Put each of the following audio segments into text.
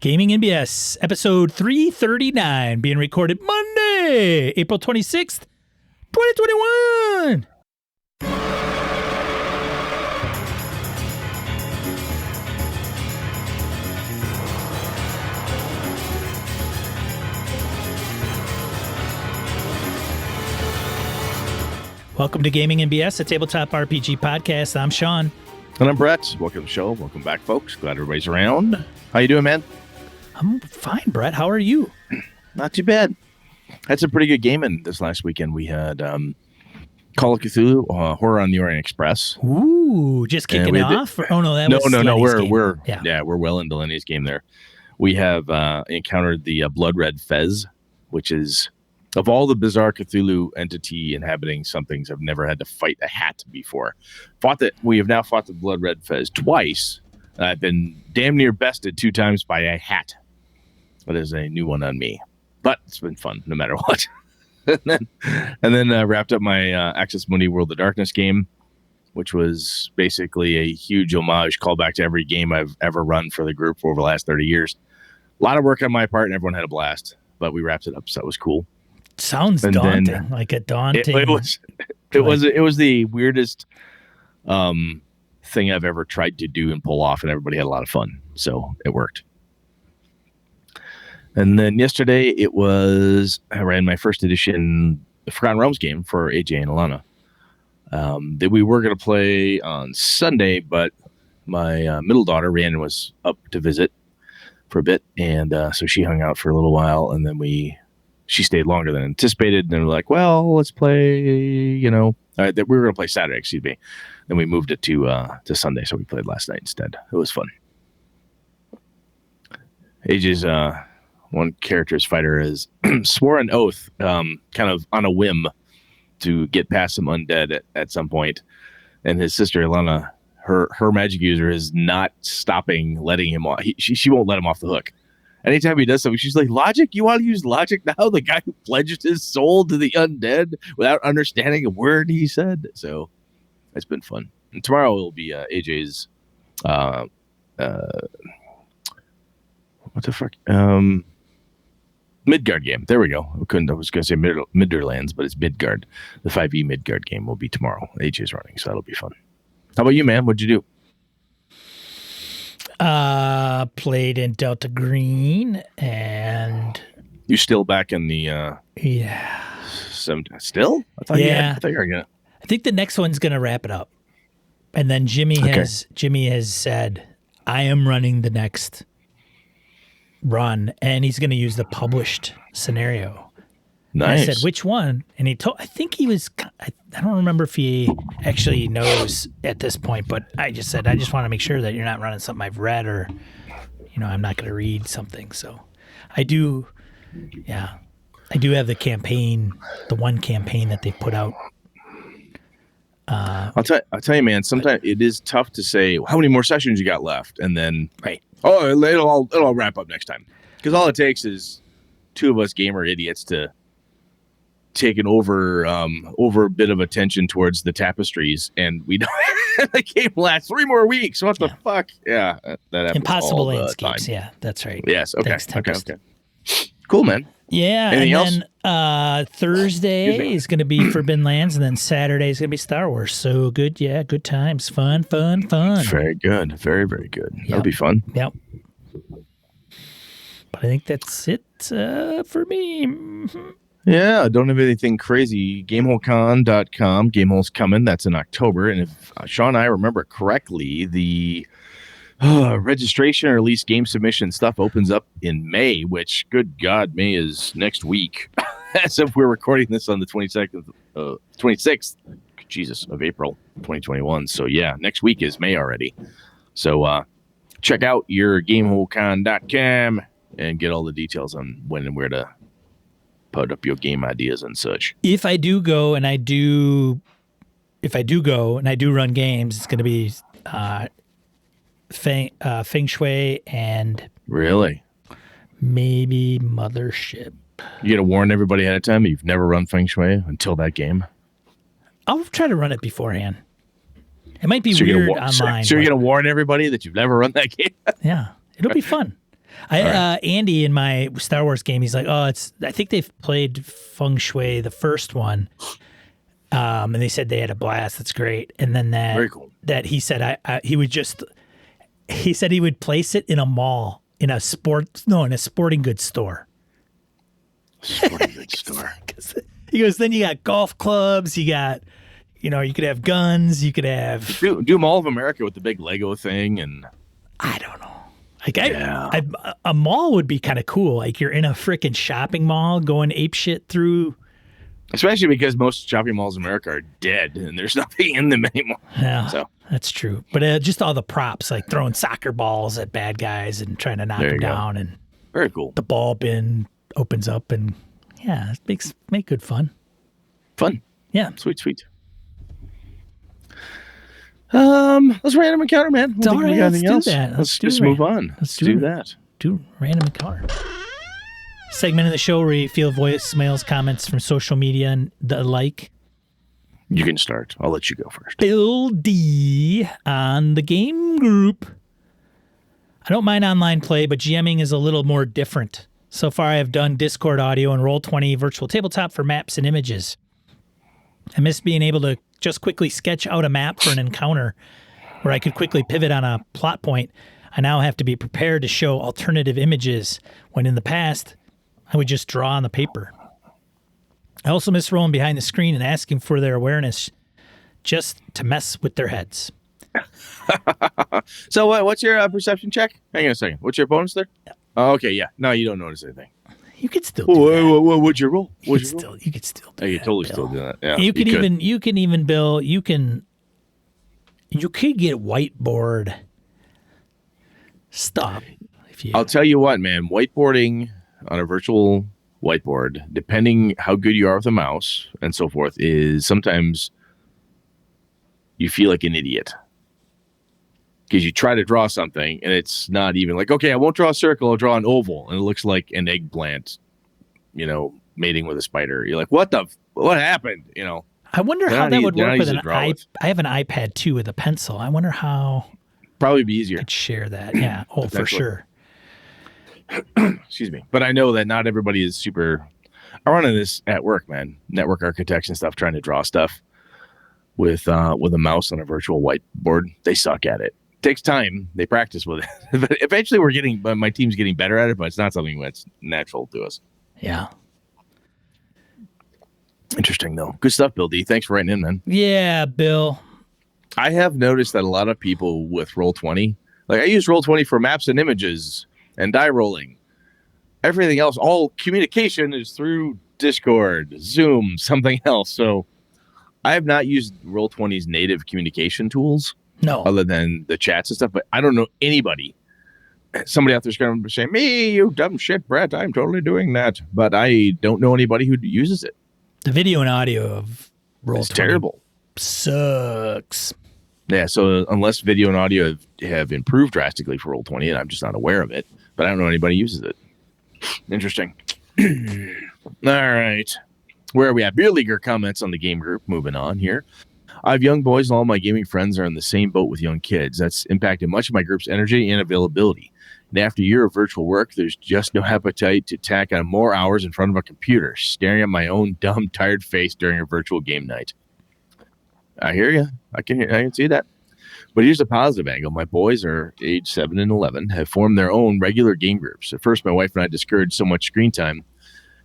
Gaming NBS, episode 339, being recorded Monday, April 26th, 2021. Welcome to Gaming NBS, a tabletop RPG podcast. I'm Sean. And I'm Brett. Welcome to the show. Welcome back, folks. Glad everybody's around. How you doing, man? I'm fine, Brett. How are you? Not too bad. Had some pretty good gaming this last weekend. We had Call of Cthulhu, Horror on the Orient Express. Ooh, just kicking it off? Oh, no, that was Lenny's game. We're well into Lenny's game there. We have encountered the Blood Red Fez, which is, of all the bizarre Cthulhu entity inhabiting somethings, I've never had to fight a hat before. We have now fought the Blood Red Fez twice. I've been damn near bested 2 times by a hat. That is a new one on me, but it's been fun no matter what. and then wrapped up my Access Mundi World of Darkness game, which was basically a huge homage callback to every game I've ever run for the group for over the last 30 years. A lot of work on my part, and everyone had a blast, but we wrapped it up, so that was cool. Sounds daunting, like a daunting. It was the weirdest thing I've ever tried to do and pull off, and everybody had a lot of fun, so it worked. And then yesterday I ran my first edition Forgotten Realms game for AJ and Alana. That we were going to play on Sunday, but my middle daughter, Rhiannon, was up to visit for a bit, and so she hung out for a little while, and then she stayed longer than anticipated, and then we're like, well, let's play, we were going to play Saturday, excuse me. Then we moved it to Sunday, so we played last night instead. It was fun. AJ's one character's fighter is swore an oath, kind of on a whim, to get past some undead at some point. And his sister, Alana, her magic user is not stopping letting him off. She won't let him off the hook. Anytime he does something, she's like, logic? You want to use logic now? The guy who pledged his soul to the undead without understanding a word he said. So it's been fun. And tomorrow will be AJ's what the fuck? Midgard game. There we go. I was going to say Midderlands, but it's Midgard. The 5e Midgard game will be tomorrow. AJ's running, so that'll be fun. How about you, man? What'd you do? Played in Delta Green, and you still back in the still? I thought you were gonna. I think the next one's gonna wrap it up, and then Jimmy has said, I am running the next run, and he's gonna use the published scenario. Nice. And I said, which one? And he told, I think he was, I don't remember if he actually knows at this point, but I just said, I just want to make sure that you're not running something I've read, or, I'm not going to read something. So I do have the campaign, the one campaign that they put out. I'll tell you, man, sometimes it is tough to say how many more sessions you got left. And then, right. Oh, it'll all wrap up next time. Because all it takes is 2 of us gamer idiots to taken over a bit of attention towards the tapestries, and we don't. The game lasts 3 more weeks. What the fuck? Yeah, that happens. Impossible all Landscapes. The time. Yeah, that's right. Yes. Okay. Thanks, Okay. Cool, man. Yeah. Anything and else? Then Thursday is going to be Forbidden Lands, and then Saturday is going to be Star Wars. So good. Yeah, good times. Fun. Very good. Very, very good. Yep. That'll be fun. Yep. But I think that's it for me. Mm-hmm. Yeah, I don't have anything crazy. GameholeCon.com. Gamehole's coming. That's in October. And if Sean and I remember correctly, the registration or at least game submission stuff opens up in May, which, good God, May is next week. As if we're recording this on the 26th, Jesus, of April 2021. So, yeah, next week is May already. So, check out your GameholeCon.com and get all the details on when and where to put up your game ideas and such. If I do go and I do run games, it's going to be Feng Shui and really maybe Mothership. You got to warn everybody ahead of time. You've never run Feng Shui until that game. I'll try to run it beforehand. It might be weird online. So you're going to warn everybody that you've never run that game? Yeah, it'll be fun. Andy in my Star Wars game, he's like, oh, I think they've played Feng Shui, the first one. And they said they had a blast. That's great. And then Very cool. that he said he said he would place it in a mall, in a sporting goods store. Sporting goods store. He goes, then you got golf clubs, you got, you could have guns, you could have Do Mall of America with the big Lego thing, and I don't know. Like a mall would be kind of cool. Like you're in a freaking shopping mall going ape shit through. Especially because most shopping malls in America are dead and there's nothing in them anymore. Yeah, so that's true. But just all the props, like throwing soccer balls at bad guys and trying to knock them down, and very cool. The ball bin opens up, and yeah, it make good fun. Fun. Yeah. Sweet. Let's random encounter, man. All right, let's do that. Let's just move on. Let's do that. Do random encounter. Segment of the show where you feel voicemails, comments from social media and the like. You can start. I'll let you go first. Bill D on the game group. I don't mind online play, but GMing is a little more different. So far, I have done Discord audio and Roll20 virtual tabletop for maps and images. I miss being able to just quickly sketch out a map for an encounter where I could quickly pivot on a plot point. I now have to be prepared to show alternative images when in the past, I would just draw on the paper. I also miss rolling behind the screen and asking for their awareness just to mess with their heads. So what's your perception check? Hang on a second. What's your bonus there? Oh, okay, yeah. No, you don't notice anything. You could still do that. What'd you roll? You could still do that. You totally still do that. Yeah, you can even, Bill, you could get whiteboard stuff. I'll tell you what, man, whiteboarding on a virtual whiteboard, depending how good you are with a mouse and so forth, is sometimes you feel like an idiot. Because you try to draw something and it's not even like, okay, I won't draw a circle, I'll draw an oval, and it looks like an eggplant, mating with a spider. You're like, what happened? I wonder how that would work with an iPad. I have an iPad too with a pencil. I wonder how. Probably be easier. I could share that. Yeah. Oh, for sure. Excuse me. But I know that not everybody is super. I run into this at work, man. Network architects and stuff trying to draw stuff with a mouse on a virtual whiteboard. They suck at it. Takes time. They practice with it. But eventually my team's getting better at it, but it's not something that's natural to us. Yeah. Interesting, though. Good stuff, Bill D. Thanks for writing in, man. Yeah, Bill. I have noticed that a lot of people with Roll20, like I use Roll20 for maps and images and die rolling. Everything else, all communication is through Discord, Zoom, something else. So I have not used Roll20's native communication tools. No. Other than the chats and stuff, but I don't know anybody. Somebody out there's going to say, me, you dumb shit, Brett, I'm totally doing that. But I don't know anybody who uses it. The video and audio of Roll20 is terrible. Sucks. Yeah, so unless video and audio have improved drastically for Roll20, and I'm just not aware of it, but I don't know anybody uses it. Interesting. All right. Where are we at? Beer Leaguer comments on the game group. Moving on here. I have young boys, and all my gaming friends are in the same boat with young kids. That's impacted much of my group's energy and availability. And after a year of virtual work, there's just no appetite to tack on more hours in front of a computer, staring at my own dumb, tired face during a virtual game night. I hear you. I can see that. But here's a positive angle. My boys are age 7 and 11, have formed their own regular game groups. At first, my wife and I discouraged so much screen time,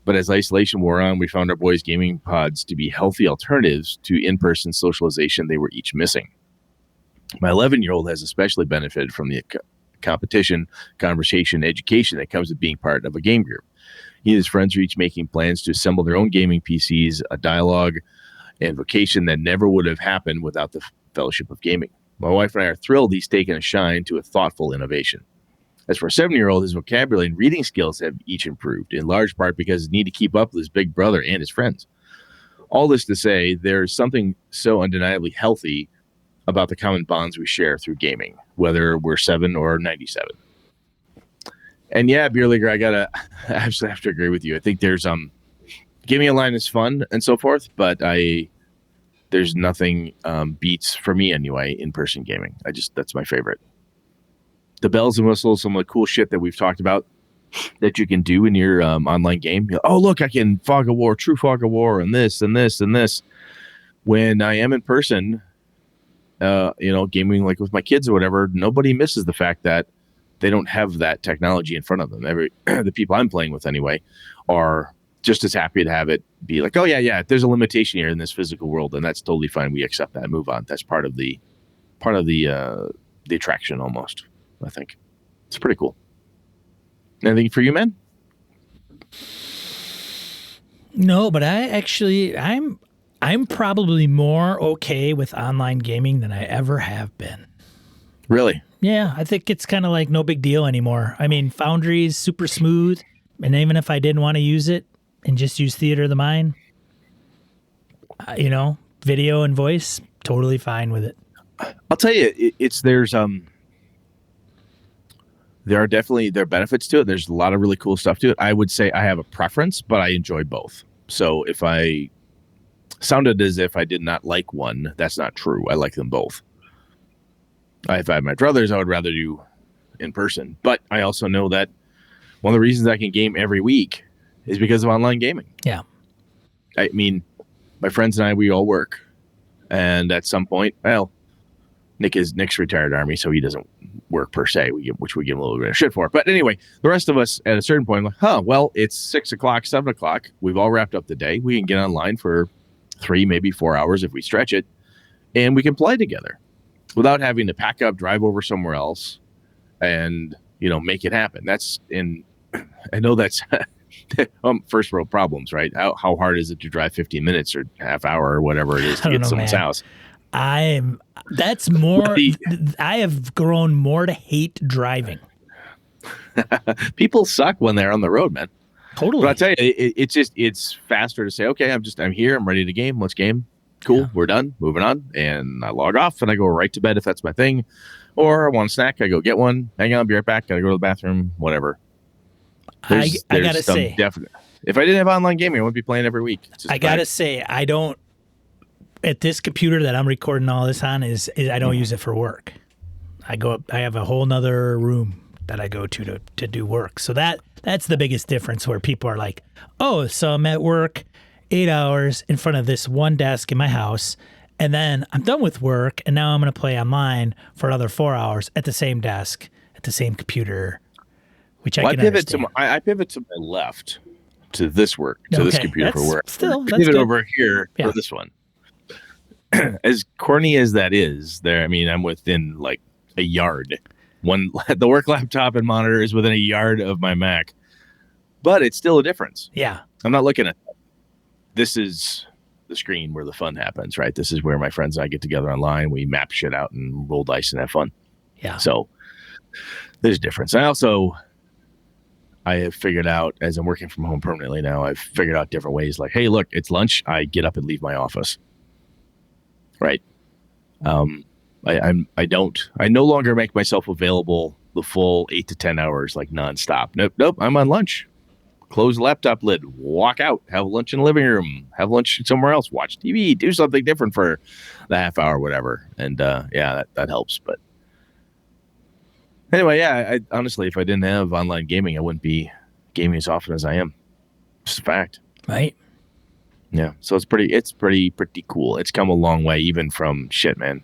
but as isolation wore on, we found our boys' gaming pods to be healthy alternatives to in-person socialization they were each missing. My 11-year-old has especially benefited from the competition, conversation, education that comes with being part of a game group. He and his friends are each making plans to assemble their own gaming PCs, a dialogue and vocation that never would have happened without the fellowship of gaming. My wife and I are thrilled he's taken a shine to a thoughtful innovation. As for a 7-year-old, his vocabulary and reading skills have each improved, in large part because he needed to keep up with his big brother and his friends. All this to say, there's something so undeniably healthy about the common bonds we share through gaming, whether we're 7 or 97. And yeah, Beer Leaguer, I absolutely have to agree with you. I think there's gaming online is fun and so forth, but there's nothing beats, for me anyway, in-person gaming. That's my favorite. the bells and whistles, some of the cool shit that we've talked about that you can do in your online game. Oh, look, I can fog of war, true fog of war, and this and this and this. When I am in person, gaming like with my kids or whatever, nobody misses the fact that they don't have that technology in front of them. The people I'm playing with anyway are just as happy to have it be like, oh yeah, there's a limitation here in this physical world, and that's totally fine. We accept that, move on. That's part of the attraction almost. I think it's pretty cool. Anything for you, man? No, but I'm probably more okay with online gaming than I ever have been. Really? Yeah, I think it's kind of like no big deal anymore. I mean, Foundry's super smooth, and even if I didn't want to use it and just use Theater of the Mind, video and voice, totally fine with it. I'll tell you, there are definitely benefits to it. There's a lot of really cool stuff to it. I would say I have a preference, but I enjoy both. So if I sounded as if I did not like one, that's not true. I like them both. If I had my druthers, I would rather do in person. But I also know that one of the reasons I can game every week is because of online gaming. Yeah. I mean, my friends and I, we all work. And at some point, well, Nick's retired Army, so he doesn't work per se, which we give him a little bit of shit for. But anyway, the rest of us at a certain point, it's 6 o'clock, 7 o'clock. We've all wrapped up the day. We can get online for 3, maybe 4 hours if we stretch it, and we can play together without having to pack up, drive over somewhere else, and make it happen. I know that's first world problems, right? How hard is it to drive 15 minutes or half hour or whatever it is to get to someone's house? That's more. I have grown more to hate driving. People suck when they're on the road, man. Totally. But I'll tell you, it's faster to say, okay, I'm here, I'm ready to game. Let's game. Cool. We're done. Moving on. And I log off and I go right to bed if that's my thing. Or I want a snack. I go get one. Hang on. Be right back. Gotta go to the bathroom. Whatever. I gotta say, definite. If I didn't have online gaming, I wouldn't be playing every week. I gotta say, I don't. At this computer that I'm recording all this on is I don't use it for work. I have a whole nother room that I go to do work. So that's the biggest difference where people are like, oh, so I'm at work 8 hours in front of this one desk in my house, and then I'm done with work, and now I'm going to play online for another 4 hours at the same desk, at the same computer, which I can understand. I pivot to my left to this work, to this computer for work. Still, that's pivot good. over here for this one. As corny as that is, I'm within like a yard. The work laptop and monitor is within a yard of my Mac, but it's still a difference. Yeah. I'm not looking at this is the screen where the fun happens, right? This is where my friends and I get together online. We map shit out and roll dice and have fun. Yeah. So there's a difference. I have figured out, as I'm working from home permanently now, I've figured out different ways. Like, hey, look, it's lunch. I get up and leave my office. Right. I no longer make myself available the full 8 to 10 hours, like nonstop. Nope. I'm on lunch. Close the laptop lid, walk out, have lunch in the living room, have lunch somewhere else, watch TV, do something different for the half hour, whatever. And that helps. But anyway, I honestly, if I didn't have online gaming, I wouldn't be gaming as often as I am. Just a fact. Right. Yeah. So it's pretty cool. It's come a long way, even from shit, man.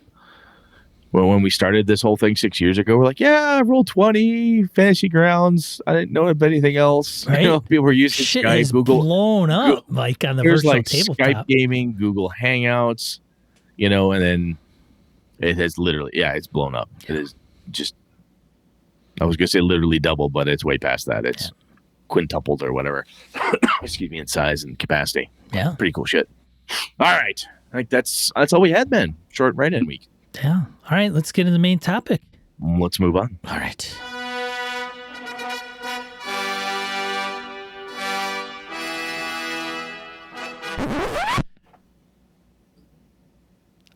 Well, when we started this whole thing 6 years ago, we're like, yeah, Roll20, Fantasy Grounds. I didn't know of anything else. Right? People were using shit Skype, has Google, blown up like on the virtual tabletop. Skype gaming, Google Hangouts, and then it has literally, it's blown up. It is just, I was going to say literally double, but it's way past that. It's quintupled or whatever. Excuse me, in size and capacity. Yeah. Pretty cool shit. All right. I think that's all we had, man. Short write-in week. Yeah. All right. Let's get into the main topic. Let's move on. All right.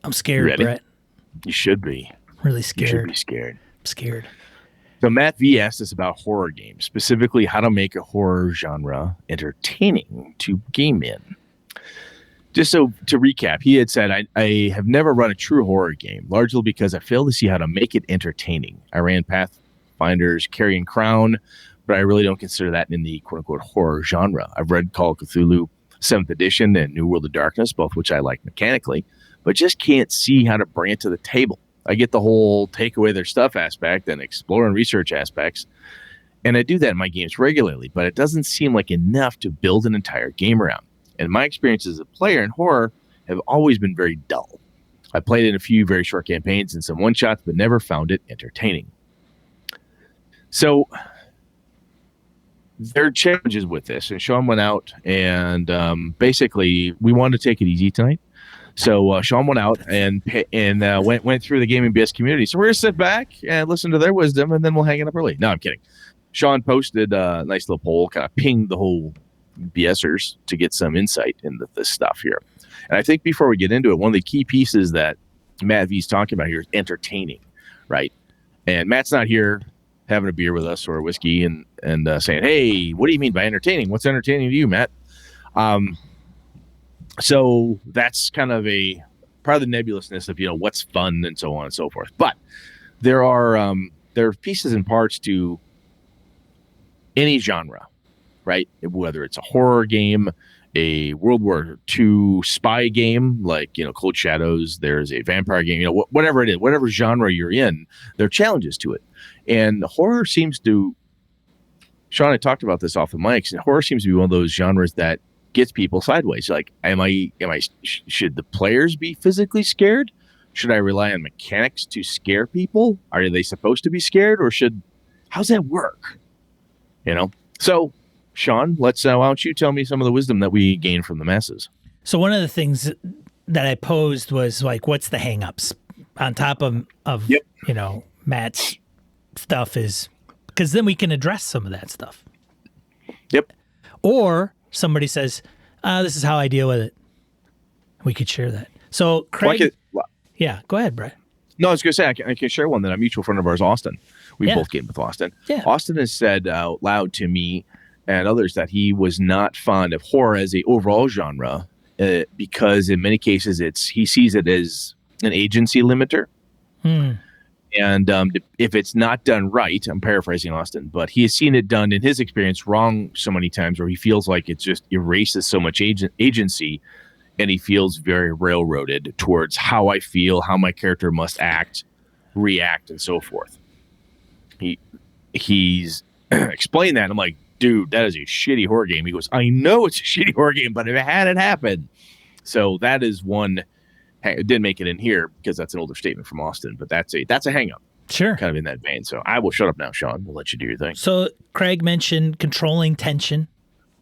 I'm scared, Brett. You should be. Really scared. You should be scared. I'm scared. So Matt V asked us about horror games, specifically how to make a horror genre entertaining to game in. Just so to recap, he had said, I have never run a true horror game, largely because I failed to see how to make it entertaining. I ran Pathfinder's Carrion Crown, but I really don't consider that in the quote-unquote horror genre. I've read Call of Cthulhu 7th edition and New World of Darkness, both which I like mechanically, but just can't see how to bring it to the table. I get the whole take away their stuff aspect and explore and research aspects, and I do that in my games regularly, but it doesn't seem like enough to build an entire game around. And my experience as a player in horror have always been very dull. I played in a few very short campaigns and some one-shots, but never found it entertaining. So there are challenges with this, and Sean went out and basically we wanted to take it easy tonight. So Sean went out and went through the gaming BS community. So we're going to sit back and listen to their wisdom, and then we'll hang it up early. No, I'm kidding. Sean posted a nice little poll, kind of pinged the whole BSers to get some insight into this stuff here. And I think before we get into it, one of the key pieces that Matt V's talking about here is entertaining, right? And Matt's not here having a beer with us or a whiskey and saying, hey, what do you mean by entertaining? What's entertaining to you, Matt? So that's kind of part of the nebulousness of, what's fun and so on and so forth. But there are pieces and parts to any genre, right? Whether it's a horror game, a World War II spy game like, Cold Shadows, there's a vampire game, whatever it is, whatever genre you're in, there are challenges to it. And horror seems to, Sean, I talked about this off the mics, and horror seems to be one of those genres that gets people sideways. Like, should the players be physically scared? Should I rely on mechanics to scare people? Are they supposed to be scared, or how's that work? So Sean, why don't you tell me some of the wisdom that we gain from the masses? So one of the things that I posed was like, what's the hangups on top of yep. Matt's stuff is, because then we can address some of that stuff. Yep. Or somebody says, this is how I deal with it. We could share that. So Craig, yeah, go ahead, Brett. No, I was going to say, I can share one that a mutual friend of ours, Austin. We both gamed with Austin. Yeah. Austin has said out loud to me and others that he was not fond of horror as a overall genre because in many cases he sees it as an agency limiter. And if it's not done right, I'm paraphrasing Austin, but he has seen it done in his experience wrong so many times where he feels like it just erases so much agency, and he feels very railroaded towards how I feel, how my character must act, react, and so forth. He's explained that. I'm like, dude, that is a shitty horror game. He goes, I know it's a shitty horror game, but if it had it happen. So that is one. It didn't make it in here because that's an older statement from Austin, but that's a hang up. Sure. Kind of in that vein. So I will shut up now, Sean. We'll let you do your thing. So Craig mentioned controlling tension,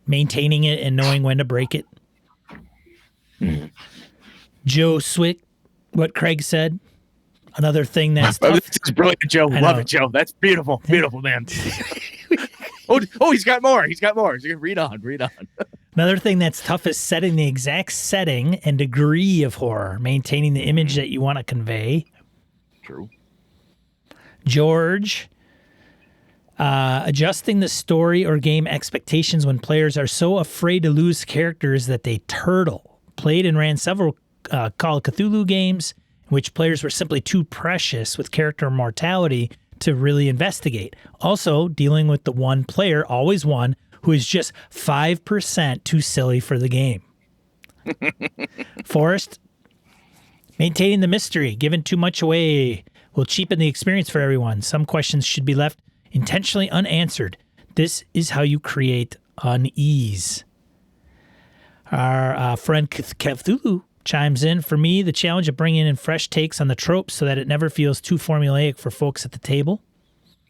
maintaining it, and knowing when to break it. Joe Swick, what Craig said. Another thing that's tough. This is brilliant, Joe. Love it, Joe. That's beautiful. Beautiful, man. Oh, he's got more. Read on. Another thing that's tough is setting the exact setting and degree of horror, maintaining the image that you want to convey. True. George, adjusting the story or game expectations when players are so afraid to lose characters that they turtle. Played and ran several Call of Cthulhu games in which players were simply too precious with character mortality to really investigate. Also, dealing with the one player, always one, who is just 5% too silly for the game. Forrest, maintaining the mystery, giving too much away will cheapen the experience for everyone. Some questions should be left intentionally unanswered. This is how you create unease. Our friend Cthulhu chimes in. For me, the challenge of bringing in fresh takes on the tropes so that it never feels too formulaic for folks at the table.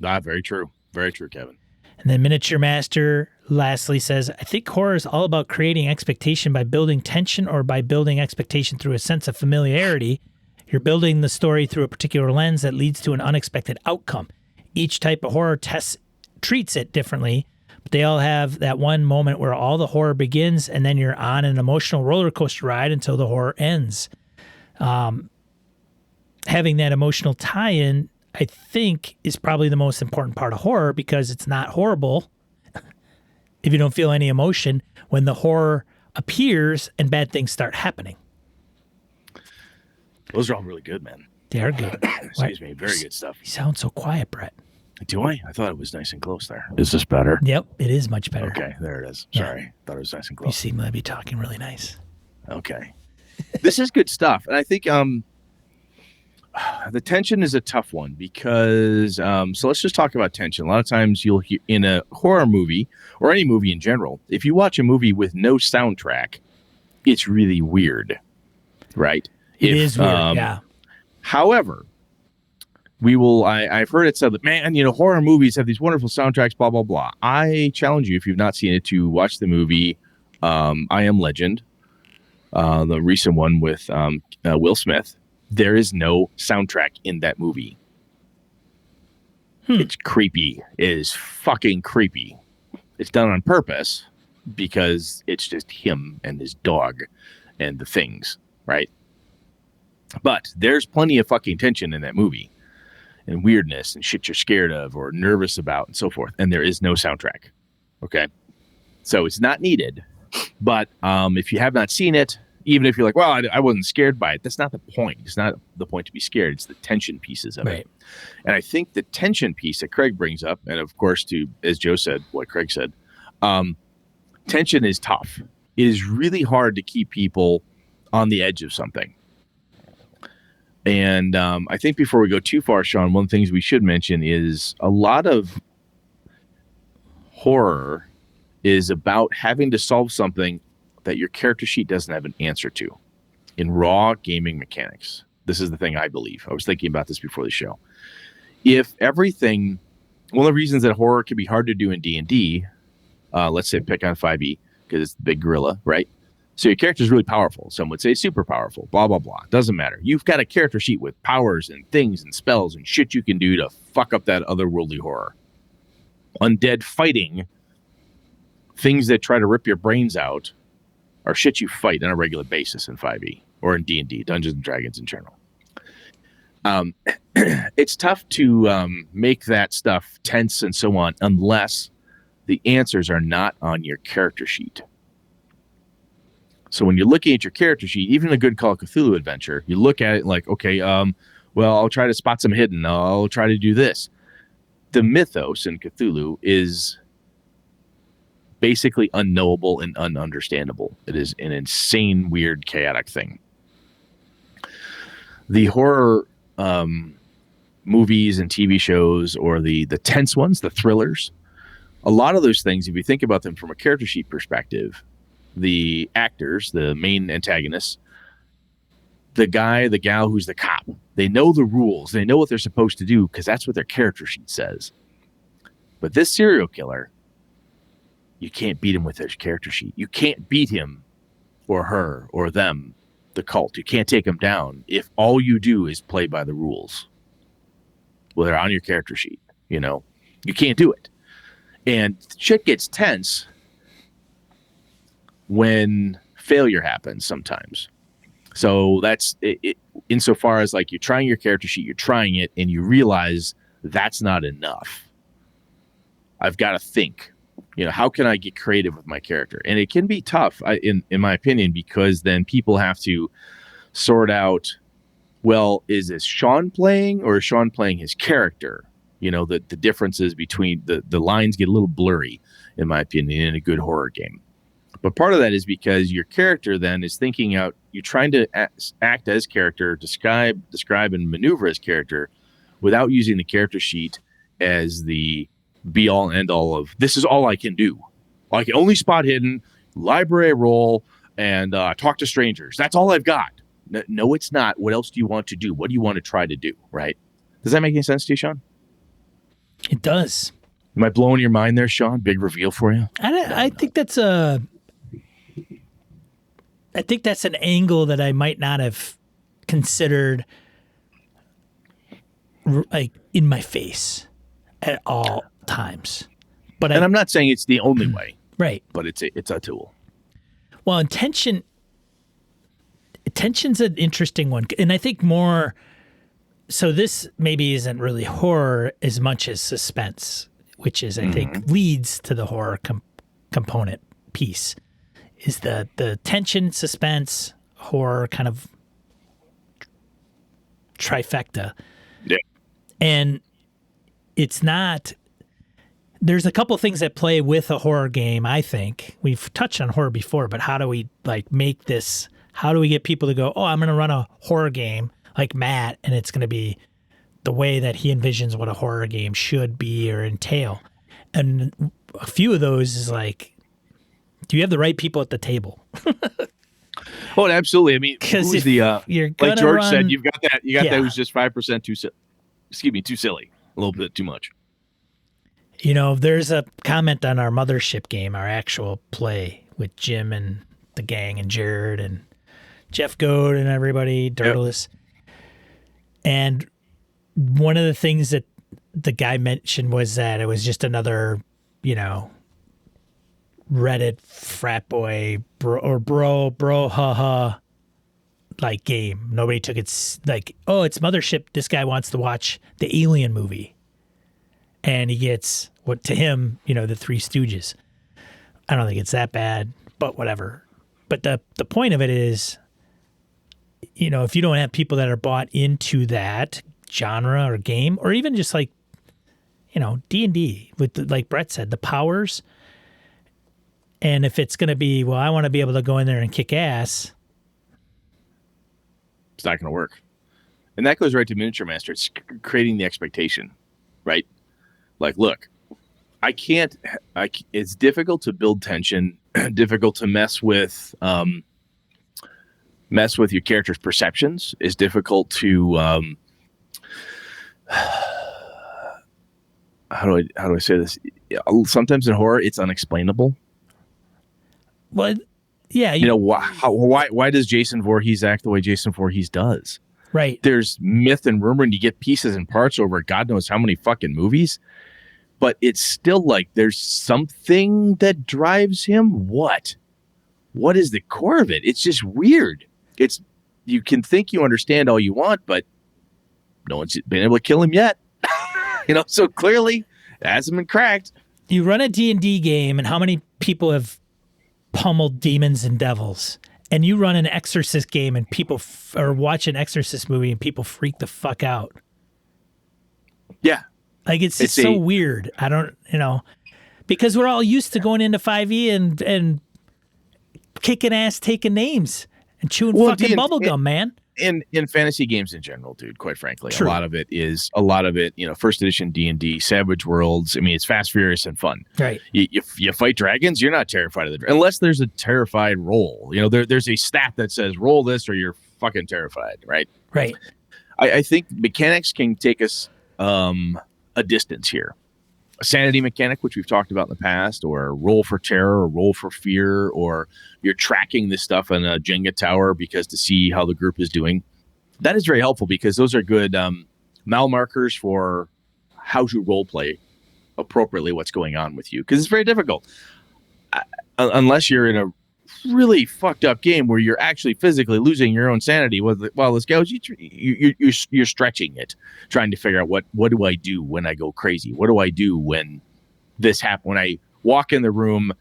Very true. Very true, Kevin. And then Miniature Master lastly says, I think horror is all about creating expectation by building tension or by building expectation through a sense of familiarity. You're building the story through a particular lens that leads to an unexpected outcome. Each type of horror treats it differently, but they all have that one moment where all the horror begins and then you're on an emotional roller coaster ride until the horror ends. Having that emotional tie-in, I think, is probably the most important part of horror because it's not horrible if you don't feel any emotion when the horror appears and bad things start happening. Those are all really good, man. They are good. Excuse me. Very good stuff. You sound so quiet, Brett. Do I? I thought it was nice and close there. Is this better? Yep, it is much better. Okay, there it is. Yeah. Sorry. Thought it was nice and You close. seem to be talking really nice. Okay. This is good stuff. And I think the tension is a tough one because so let's just talk about tension. A lot of times you'll hear in a horror movie or any movie in general, if you watch a movie with no soundtrack, it's really weird, right? It is weird, yeah. However, I've heard it said that, man, horror movies have these wonderful soundtracks, blah, blah, blah. I challenge you, if you've not seen it, to watch the movie I Am Legend, the recent one with Will Smith. There is no soundtrack in that movie. It's creepy. It is fucking creepy. It's done on purpose because it's just him and his dog and the things, right? But there's plenty of fucking tension in that movie and weirdness and shit you're scared of or nervous about and so forth. And there is no soundtrack. Okay. So it's not needed. But if you have not seen it, even if you're like, well, I wasn't scared by it, that's not the point. It's not the point to be scared. It's the tension pieces of it. And I think the tension piece that Craig brings up, and of course, as Joe said, what Craig said, tension is tough. It is really hard to keep people on the edge of something. And I think before we go too far, Sean, one of the things we should mention is a lot of horror is about having to solve something that your character sheet doesn't have an answer to in raw gaming mechanics. This is the thing I believe. I was thinking about this before the show. If everything, one of the reasons that horror can be hard to do in D&D, let's say pick on 5e because it's the big gorilla, right? So your character is really powerful. Some would say super powerful, blah, blah, blah. Doesn't matter. You've got a character sheet with powers and things and spells and shit you can do to fuck up that otherworldly horror. Undead fighting, things that try to rip your brains out, are shit you fight on a regular basis in 5e or in D&D, Dungeons and Dragons in general. It's tough to make that stuff tense and so on unless the answers are not on your character sheet. So when you're looking at your character sheet, even a good Call of Cthulhu adventure, you look at it like, okay, well, I'll try to spot some hidden. I'll try to do this. The mythos in Cthulhu is basically unknowable and ununderstandable. It is an insane, weird, chaotic thing. The horror movies and TV shows, or the tense ones, the thrillers, a lot of those things, if you think about them from a character sheet perspective, the actors, the main antagonists, the guy, the gal who's the cop, they know the rules. They know what they're supposed to do because that's what their character sheet says. But this serial killer, you can't beat him with his character sheet. You can't beat him or her or them, the cult. You can't take them down if all you do is play by the rules. Well, they're on your character sheet, you can't do it. And shit gets tense when failure happens sometimes. So that's it insofar as like you're trying your character sheet, you're trying it, and you realize that's not enough. I've got to think. How can I get creative with my character? And it can be tough, in my opinion, because then people have to sort out, well, is this Sean playing or is Sean playing his character? The differences between the lines get a little blurry, in my opinion, in a good horror game. But part of that is because your character then is thinking out, you're trying to act as character, describe and maneuver as character without using the character sheet as the be all and end all of this is all I can do. I can only spot hidden, library roll, and talk to strangers. That's all I've got. No, it's not. What else do you want to do? What do you want to try to do? Right? Does that make any sense to you, Sean? It does. Am I blowing your mind there, Sean? Big reveal for you? I think that's an angle that I might not have considered like in my face at all times. But I'm not saying it's the only way. Right. But it's a tool. Well, and tension's an interesting one. And I think more, so this maybe isn't really horror as much as suspense, which is, I think, leads to the horror component piece, is the tension, suspense, horror kind of trifecta. Yeah. And it's not. There's a couple things that play with a horror game. I think we've touched on horror before, but how do we like make this? How do we get people to go, oh, I'm going to run a horror game like Matt, and it's going to be the way that he envisions what a horror game should be or entail. And a few of those is like, do you have the right people at the table? Oh, absolutely. I mean, who's you're like George run, said, you got that who's just 5% too silly, a little bit too much. You know, there's a comment on our Mothership game, our actual play with Jim and the gang and Jared and Jeff Goad and everybody, Dirtless. Yep. And one of the things that the guy mentioned was that it was just another, you know, Reddit frat boy bro, haha, like game. Nobody took it like, oh, it's Mothership. This guy wants to watch the Alien movie. And he gets, what to him, you know, the Three Stooges. I don't think it's that bad, but whatever. But the point of it is, you know, if you don't have people that are bought into that genre or game, or even just like, you know, D&D, with like Brett said, the powers. And if it's going to be, well, I want to be able to go in there and kick ass. It's not going to work. And that goes right to Miniature Master. It's creating the expectation, right? Like, look, it's difficult to build tension, difficult to mess with your character's perceptions. It's difficult to, how do I say this? Sometimes in horror, it's unexplainable. Well, yeah. You know, why does Jason Voorhees act the way Jason Voorhees does? Right. There's myth and rumor, and you get pieces and parts over God knows how many fucking movies. But it's still like there's something that drives him. What is the core of it? It's just weird. You can think you understand all you want, but no one's been able to kill him yet. You know, so clearly it hasn't been cracked. You run a D&D game, and how many people have pummeled demons and devils? And you run an Exorcist game, and people or watch an Exorcist movie, and people freak the fuck out. Yeah. Like, it's just so weird. I don't, you know, because we're all used to going into 5e and kicking ass, taking names, and chewing fucking bubblegum, man. In fantasy games in general, dude, quite frankly, True. a lot of it, you know, first edition D&D, Savage Worlds. I mean, it's fast, furious, and fun. Right. You fight dragons, you're not terrified of unless there's a terrified roll. You know, there's a stat that says roll this or you're fucking terrified, right? Right. I think mechanics can take us a distance here. A sanity mechanic, which we've talked about in the past, or roll for terror or roll for fear, or you're tracking this stuff in a Jenga tower because to see how the group is doing. That is very helpful because those are good mile markers for how to role play appropriately what's going on with you. Because it's very difficult. Unless you're in a really fucked up game where you're actually physically losing your own sanity while this goes, you're stretching it, trying to figure out what do I do when I go crazy? What do I do when this happens? When I walk in the room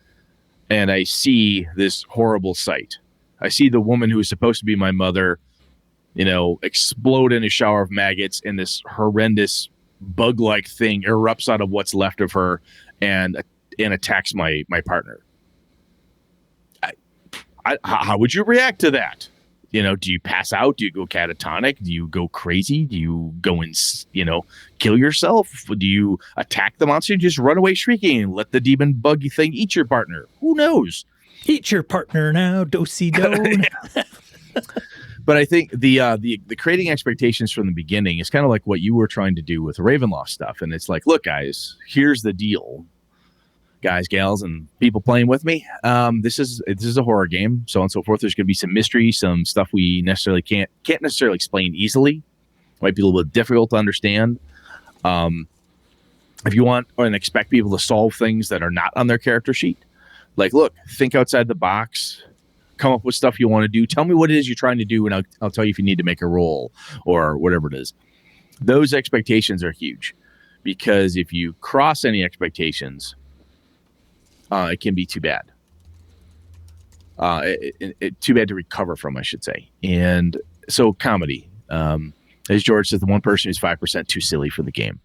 and I see this horrible sight, I see the woman who is supposed to be my mother, you know, explode in a shower of maggots, and this horrendous bug-like thing erupts out of what's left of her and attacks my partner. How would you react to that? You know, do you pass out? Do you go catatonic? Do you go crazy? Do you go and, you know, kill yourself? Do you attack the monster and just run away shrieking and let the demon buggy thing eat your partner? Who knows? Eat your partner now, do-si-do. But I think the creating expectations from the beginning is kind of like what you were trying to do with the Ravenloft stuff. And it's like, look, guys, here's the deal. Guys, gals, and people playing with me. This is a horror game, so on and so forth. There's going to be some mystery, some stuff we necessarily can't necessarily explain easily. Might be a little bit difficult to understand. If you want and expect people to solve things that are not on their character sheet, like, look, think outside the box, come up with stuff you want to do. Tell me what it is you're trying to do, and I'll tell you if you need to make a roll or whatever it is. Those expectations are huge because if you cross any expectations, it can be too bad. Too bad to recover from, I should say. And so comedy, as George said, the one person who's 5% too silly for the game.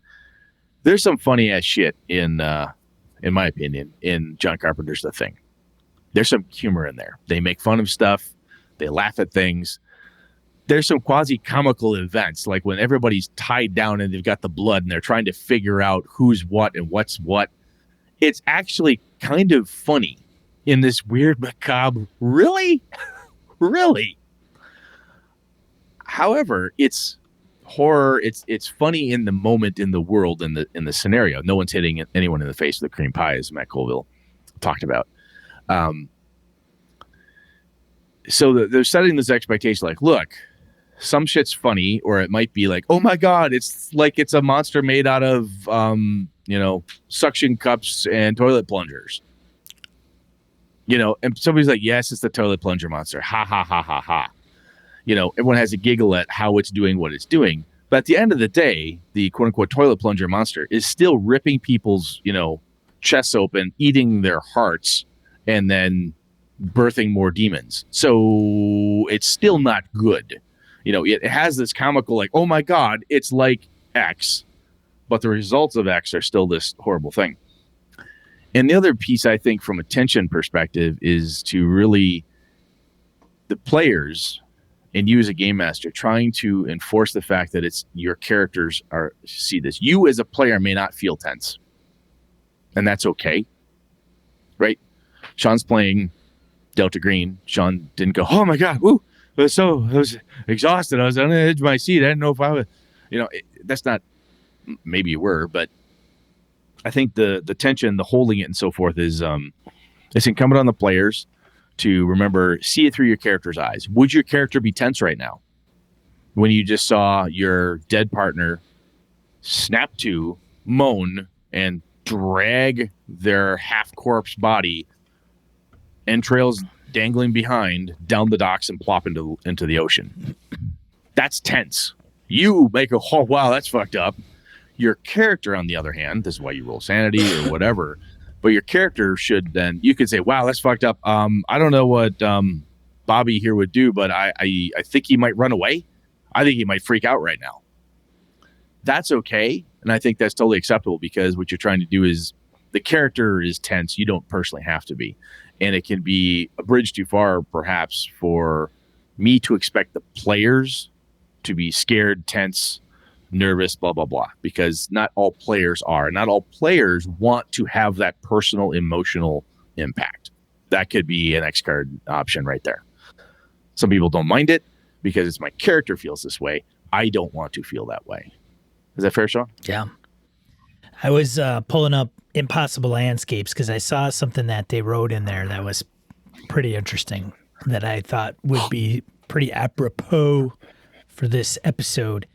There's some funny ass shit in my opinion, in John Carpenter's The Thing. There's some humor in there. They make fun of stuff. They laugh at things. There's some quasi-comical events, like when everybody's tied down and they've got the blood and they're trying to figure out who's what and what's what. It's actually kind of funny in this weird, macabre, really? Really? However, it's horror. It's funny in the moment, in the world, in the scenario. No one's hitting anyone in the face with a cream pie, as Matt Colville talked about. So they're setting this expectation, like, look, some shit's funny, or it might be like, oh my god, it's like it's a monster made out of suction cups and toilet plungers. And somebody's like, yes, it's the toilet plunger monster. Ha ha ha ha ha. Everyone has a giggle at how it's doing what it's doing. But at the end of the day, the quote unquote toilet plunger monster is still ripping people's, chests open, eating their hearts, and then birthing more demons. So it's still not good. It has this comical, like, oh my God, it's like X, but the results of X are still this horrible thing. And the other piece, I think, from a tension perspective, is to really the players and you as a game master trying to enforce the fact that it's your characters are see this. You as a player may not feel tense, and that's okay, right? Sean's playing Delta Green. Sean didn't go, oh my God, woo! I was exhausted. I was on the edge of my seat. I didn't know if I was, that's not. Maybe you were, but I think the tension, the holding it, and so forth is it's incumbent on the players to remember, see it through your character's eyes. Would your character be tense right now when you just saw your dead partner snap to, moan, and drag their half corpse body, entrails dangling behind, down the docks and plop into the ocean? That's tense. You make oh wow, that's fucked up. Your character, on the other hand, this is why you roll sanity or whatever, but your character should then, you could say, wow, that's fucked up. I don't know what Bobby here would do, but I think he might run away. I think he might freak out right now. That's okay. And I think that's totally acceptable, because what you're trying to do is, the character is tense. You don't personally have to be. And it can be a bridge too far, perhaps, for me to expect the players to be scared, tense, nervous, blah, blah, blah, because not all players are. Not all players want to have that personal, emotional impact. That could be an X card option right there. Some people don't mind it because it's my character feels this way. I don't want to feel that way. Is that fair, Sean? Yeah. I was pulling up Impossible Landscapes because I saw something that they wrote in there that was pretty interesting, that I thought would be pretty apropos for this episode.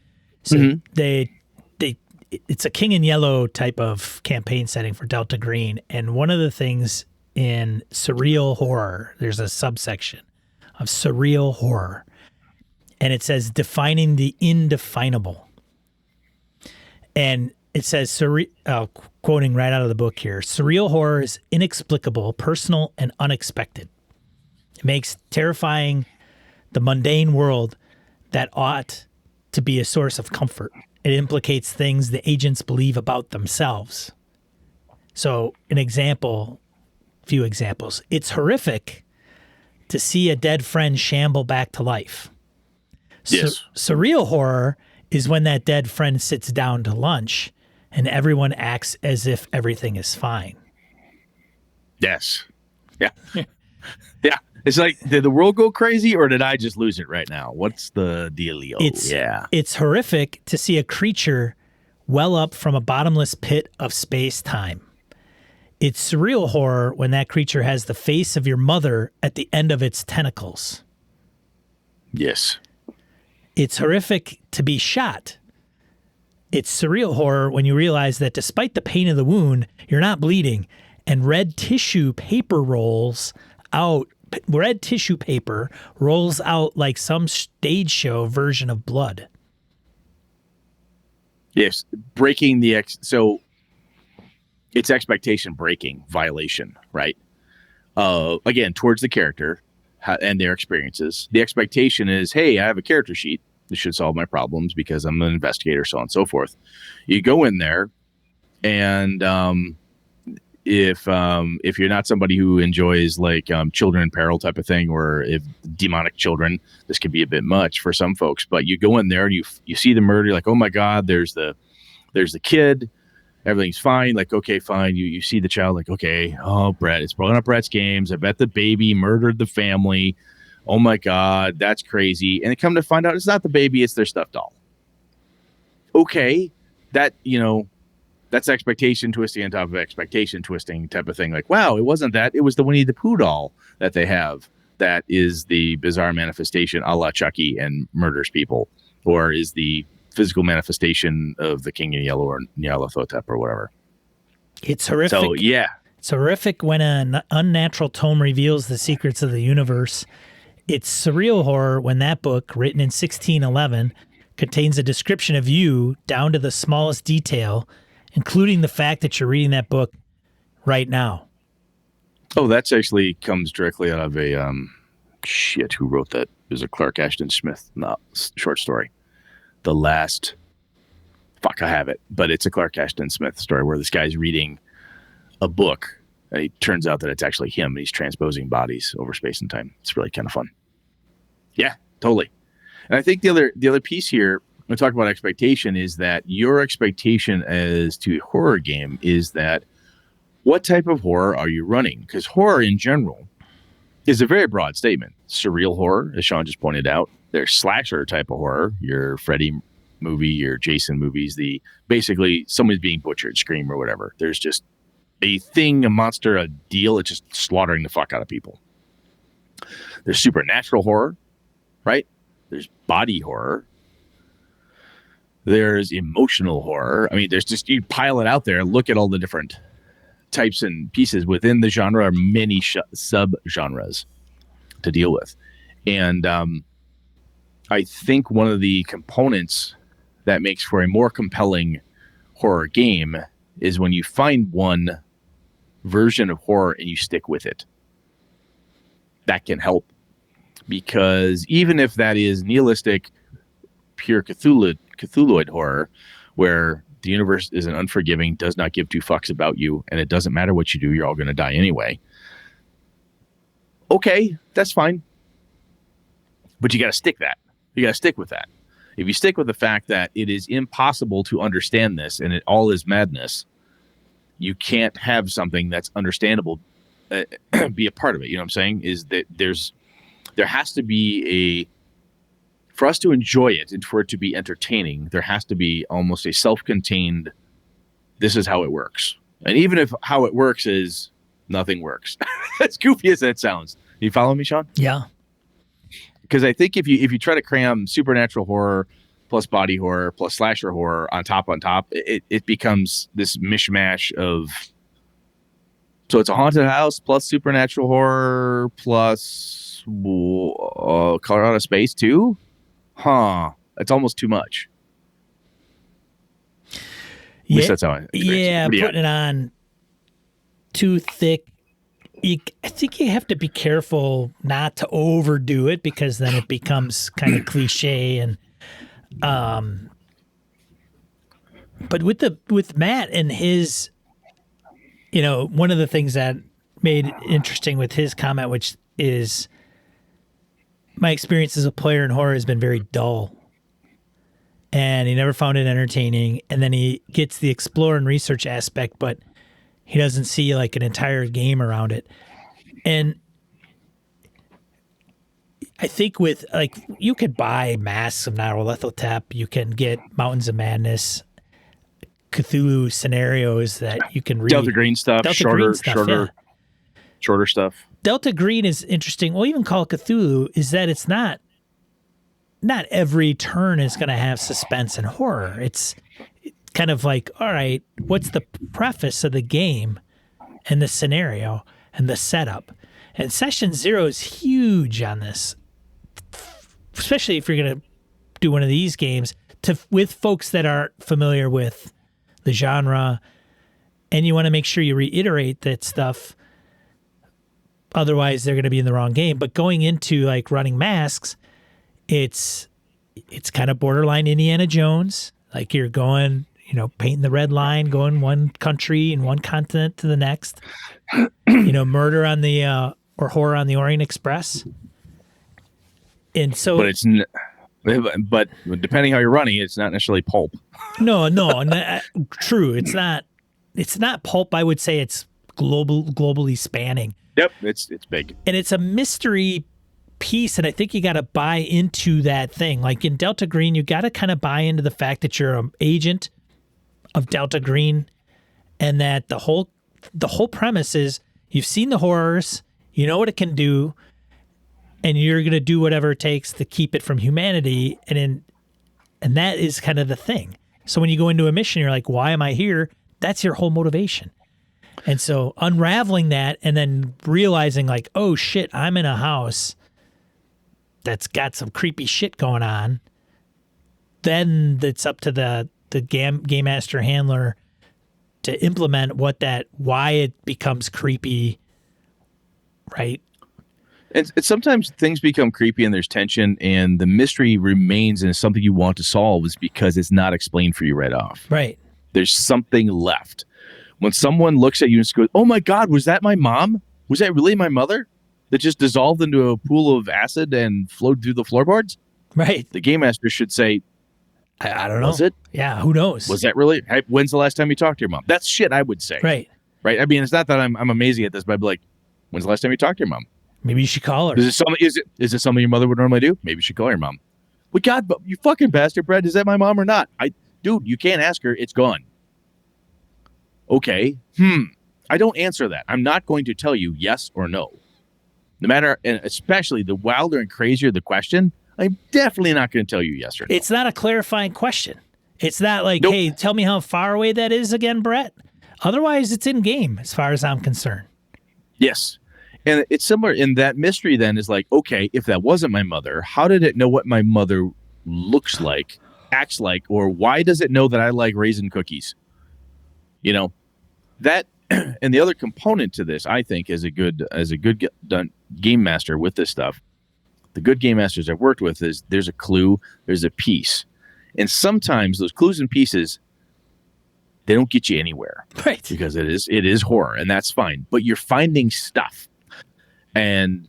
So it's a King in Yellow type of campaign setting for Delta Green. And one of the things in surreal horror, there's a subsection of surreal horror, and it says defining the indefinable. And it says, quoting right out of the book here, surreal horror is inexplicable, personal, and unexpected. It makes terrifying the mundane world that ought to be a source of comfort. It implicates things the agents believe about themselves. So few examples. It's horrific to see a dead friend shamble back to life. Yes. Surreal horror is when that dead friend sits down to lunch and everyone acts as if everything is fine. Yes. Yeah. Yeah. It's like, did the world go crazy, or did I just lose it right now? What's the dealio? It's horrific to see a creature well up from a bottomless pit of space-time. It's surreal horror when that creature has the face of your mother at the end of its tentacles. Yes. It's horrific to be shot. It's surreal horror when you realize that despite the pain of the wound, you're not bleeding, and red tissue paper rolls out like some stage show version of blood. Yes, breaking so it's expectation breaking, violation, right? Again, towards the character and their experiences. The expectation is, hey, I have a character sheet. This should solve my problems because I'm an investigator, so on and so forth. You go in there, And if you're not somebody who enjoys like children in peril type of thing, or if demonic children, this could be a bit much for some folks. But you go in there and you see the murder, you're like, oh my God, there's the kid, everything's fine. Like, okay, fine. You see the child, like, okay, oh, Brett, it's blowing up Brett's games. I bet the baby murdered the family. Oh my God, that's crazy. And they come to find out it's not the baby, it's their stuffed doll. Okay, that, that's expectation twisting on top of expectation twisting type of thing. Like, wow, it wasn't that. It was the Winnie the Pooh doll that they have that is the bizarre manifestation a la Chucky and murders people, or is the physical manifestation of the King in Yellow or Nyarlathotep or whatever. It's horrific. So, yeah. It's horrific when an unnatural tome reveals the secrets of the universe. It's surreal horror when that book, written in 1611, contains a description of you down to the smallest detail, including the fact that you're reading that book right now. Oh, that's actually comes directly out of a, who wrote that? It was a Clark Ashton Smith short story. The last, I have it, but it's a Clark Ashton Smith story where this guy's reading a book and it turns out that it's actually him and he's transposing bodies over space and time. It's really kind of fun. Yeah, totally. And I think the other piece here, when we talk about expectation, is that your expectation as to a horror game is that what type of horror are you running? Because horror in general is a very broad statement. Surreal horror, as Sean just pointed out. There's slasher type of horror, your Freddy movie, your Jason movies, basically someone's being butchered, Scream or whatever. There's just a thing, a monster, a deal. It's just slaughtering the fuck out of people. There's supernatural horror, right? There's body horror. There's emotional horror. I mean, there's just, you pile it out there, look at all the different types and pieces within the genre, are many sub-genres to deal with. And I think one of the components that makes for a more compelling horror game is when you find one version of horror and you stick with it. That can help, because even if that is nihilistic, pure Cthulhuid horror, where the universe is an unforgiving, does not give two fucks about you, and it doesn't matter what you do, you're all going to die anyway. Okay, that's fine. But you got to stick with that. If you stick with the fact that it is impossible to understand this and it all is madness, you can't have something that's understandable be a part of it. You know what I'm saying? Is that there has to be for us to enjoy it and for it to be entertaining, there has to be almost a self-contained, this is how it works. And even if how it works is nothing works, as goofy as that sounds. You follow me, Sean? Yeah. Because I think if you try to cram supernatural horror plus body horror plus slasher horror on top, it becomes this mishmash of. So it's a haunted house plus supernatural horror plus Colorado Space too? Huh. That's almost too much. At least that's how I experience it. Yeah, putting it on too thick. I think you have to be careful not to overdo it, because then it becomes kind of cliche. And but with Matt and his, one of the things that made it interesting with his comment, which is my experience as a player in horror has been very dull, and he never found it entertaining. And then he gets the explore and research aspect, but he doesn't see like an entire game around it. And I think with you could buy Masks of Nyarlathotep, you can get Mountains of Madness, Cthulhu scenarios that you can read. Delta Green stuff, shorter stuff. Delta Green is interesting. Well, even Call of Cthulhu is that it's not every turn is going to have suspense and horror. It's kind of like, all right, what's the preface of the game and the scenario and the setup? And Session Zero is huge on this, especially if you're going to do one of these games with folks that aren't familiar with the genre, and you want to make sure you reiterate that stuff. Otherwise, they're going to be in the wrong game. But going into like running Masks, it's kind of borderline Indiana Jones. Like you're going, painting the red line, going one country and one continent to the next. Murder on the or horror on the Orient Express. And so, but depending how you're running, it's not necessarily pulp. No, true. It's not pulp. I would say it's globally spanning. Yep, it's big, and it's a mystery piece, and I think you got to buy into that thing. Like in Delta Green, you got to kind of buy into the fact that you're an agent of Delta Green, and that the whole premise is you've seen the horrors, you know what it can do, and you're going to do whatever it takes to keep it from humanity, and that is kind of the thing. So when you go into a mission, you're like, why am I here? That's your whole motivation. And so unraveling that and then realizing like, oh shit, I'm in a house that's got some creepy shit going on. Then it's up to the game master handler to implement why it becomes creepy, right? And sometimes things become creepy and there's tension and the mystery remains and it's something you want to solve is because it's not explained for you right off. Right. There's something left. When someone looks at you and goes, oh my God, was that my mom? Was that really my mother that just dissolved into a pool of acid and flowed through the floorboards? Right. The game master should say, I don't know. Was it? Yeah, who knows? Was that really? When's the last time you talked to your mom? That's shit I would say. Right. Right. I mean, it's not that I'm amazing at this, but I'd be like, when's the last time you talked to your mom? Maybe you should call her. Is it something your mother would normally do? Maybe you should call your mom. But God, you fucking bastard, Brett, is that my mom or not? Dude, you can't ask her. It's gone. Okay. I don't answer that. I'm not going to tell you yes or no. No matter, and especially the wilder and crazier the question, I'm definitely not going to tell you yes or no. It's not a clarifying question. It's not like, nope. Hey, tell me how far away that is again, Brett. Otherwise, it's in game as far as I'm concerned. Yes. And it's similar in that mystery then is like, okay, if that wasn't my mother, how did it know what my mother looks like, acts like, or why does it know that I like raisin cookies? That, and the other component to this, I think, as a good done game master with this stuff, the good game masters I've worked with is there's a clue, there's a piece. And sometimes those clues and pieces, they don't get you anywhere. Right. Because it is horror, and that's fine. But you're finding stuff. And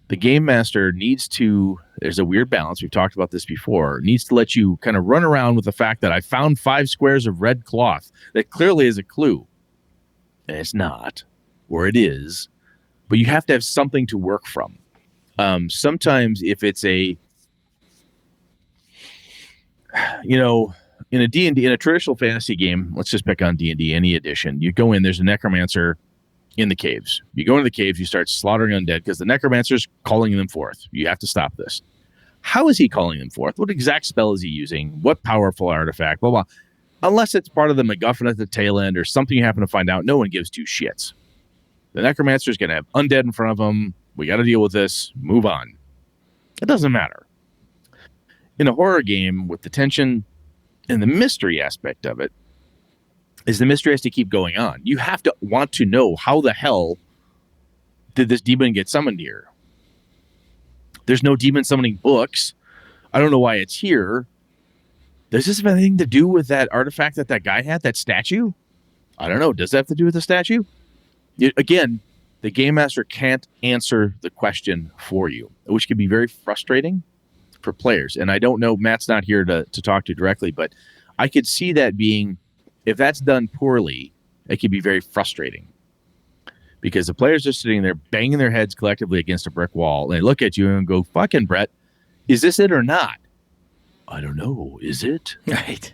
the game master needs to, there's a weird balance, we've talked about this before, needs to let you kind of run around with the fact that I found 5 squares of red cloth that clearly is a clue. And it's not, or it is, but you have to have something to work from. Sometimes if it's in a D&D, in a traditional fantasy game, let's just pick on D&D, any edition, you go in, there's a necromancer in the caves. You go into the caves, you start slaughtering undead because the necromancer's calling them forth. You have to stop this. How is he calling them forth? What exact spell is he using? What powerful artifact? Blah, blah. Unless it's part of the MacGuffin at the tail end or something you happen to find out, no one gives 2 shits. The necromancer's going to have undead in front of him. We got to deal with this. Move on. It doesn't matter. In a horror game with the tension and the mystery aspect of it, is the mystery has to keep going on. You have to want to know how the hell did this demon get summoned here? There's no demon summoning books. I don't know why it's here. Does this have anything to do with that artifact that guy had, that statue? I don't know. Does that have to do with the statue? Again, the game master can't answer the question for you, which can be very frustrating for players. And I don't know, Matt's not here to talk to directly, but I could see that being, if that's done poorly, it can be very frustrating because the players are sitting there banging their heads collectively against a brick wall. And they look at you and go, fucking Brett, is this it or not? I don't know. Is it? Right.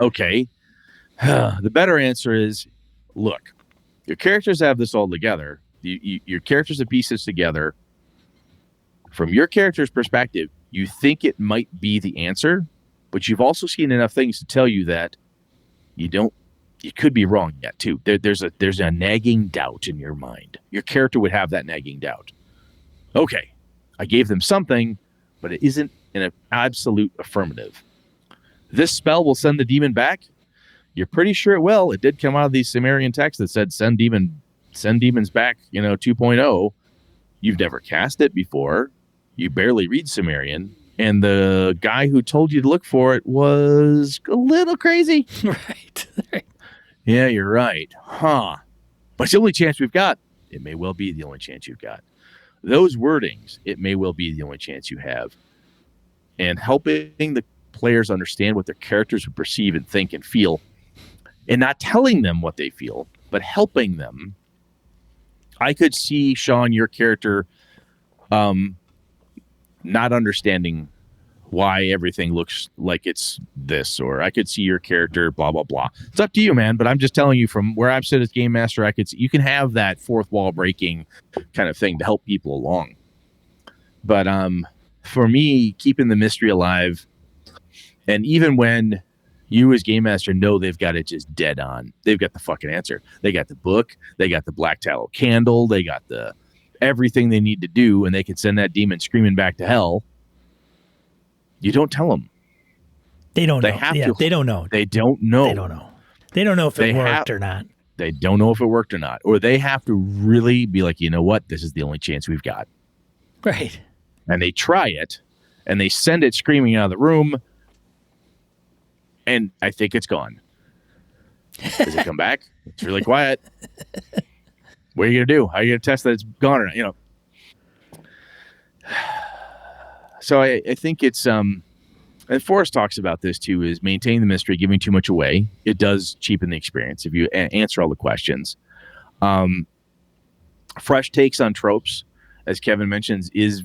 Okay. The better answer is, look, your characters have this all together. Your characters have pieces together. From your character's perspective, you think it might be the answer, but you've also seen enough things to tell you that you could be wrong yet too. There's a nagging doubt in your mind. Your character would have that nagging doubt. Okay, I gave them something, but it isn't an absolute affirmative. This spell will send the demon back. You're pretty sure it will. It did come out of these Sumerian texts that said send demons back, 2.0. You've never cast it before. You barely read Sumerian. And the guy who told you to look for it was a little crazy. Right. Yeah, you're right. Huh. But it's the only chance we've got. It may well be the only chance you've got. Those wordings, it may well be the only chance you have. And helping the players understand what their characters would perceive and think and feel, and not telling them what they feel, but helping them. I could see, Sean, your character not understanding why everything looks like it's this, or I could see your character blah blah blah. It's up to you, man, but I'm just telling you from where I'm sitting as game master, I could see, you can have that fourth wall breaking kind of thing to help people along. But for me, keeping the mystery alive, and even when you as game master know they've got it just dead on, they've got the fucking answer, they got the book, they got the black tallow candle, they got the everything they need to do, and they can send that demon screaming back to hell. You don't tell them. They don't know. Have yeah, to. They don't know. They don't know. They don't know. They don't know if it worked or not. They don't know if it worked or not. Or they have to really be like, you know what? This is the only chance we've got. Right. And they try it, and they send it screaming out of the room, and I think it's gone. Does it come back? It's really quiet. What are you going to do? How are you going to test that it's gone or not? You know. So I think it's and Forrest talks about this too, is maintaining the mystery, giving too much away. It does cheapen the experience if you answer all the questions. Fresh takes on tropes, as Kevin mentions, is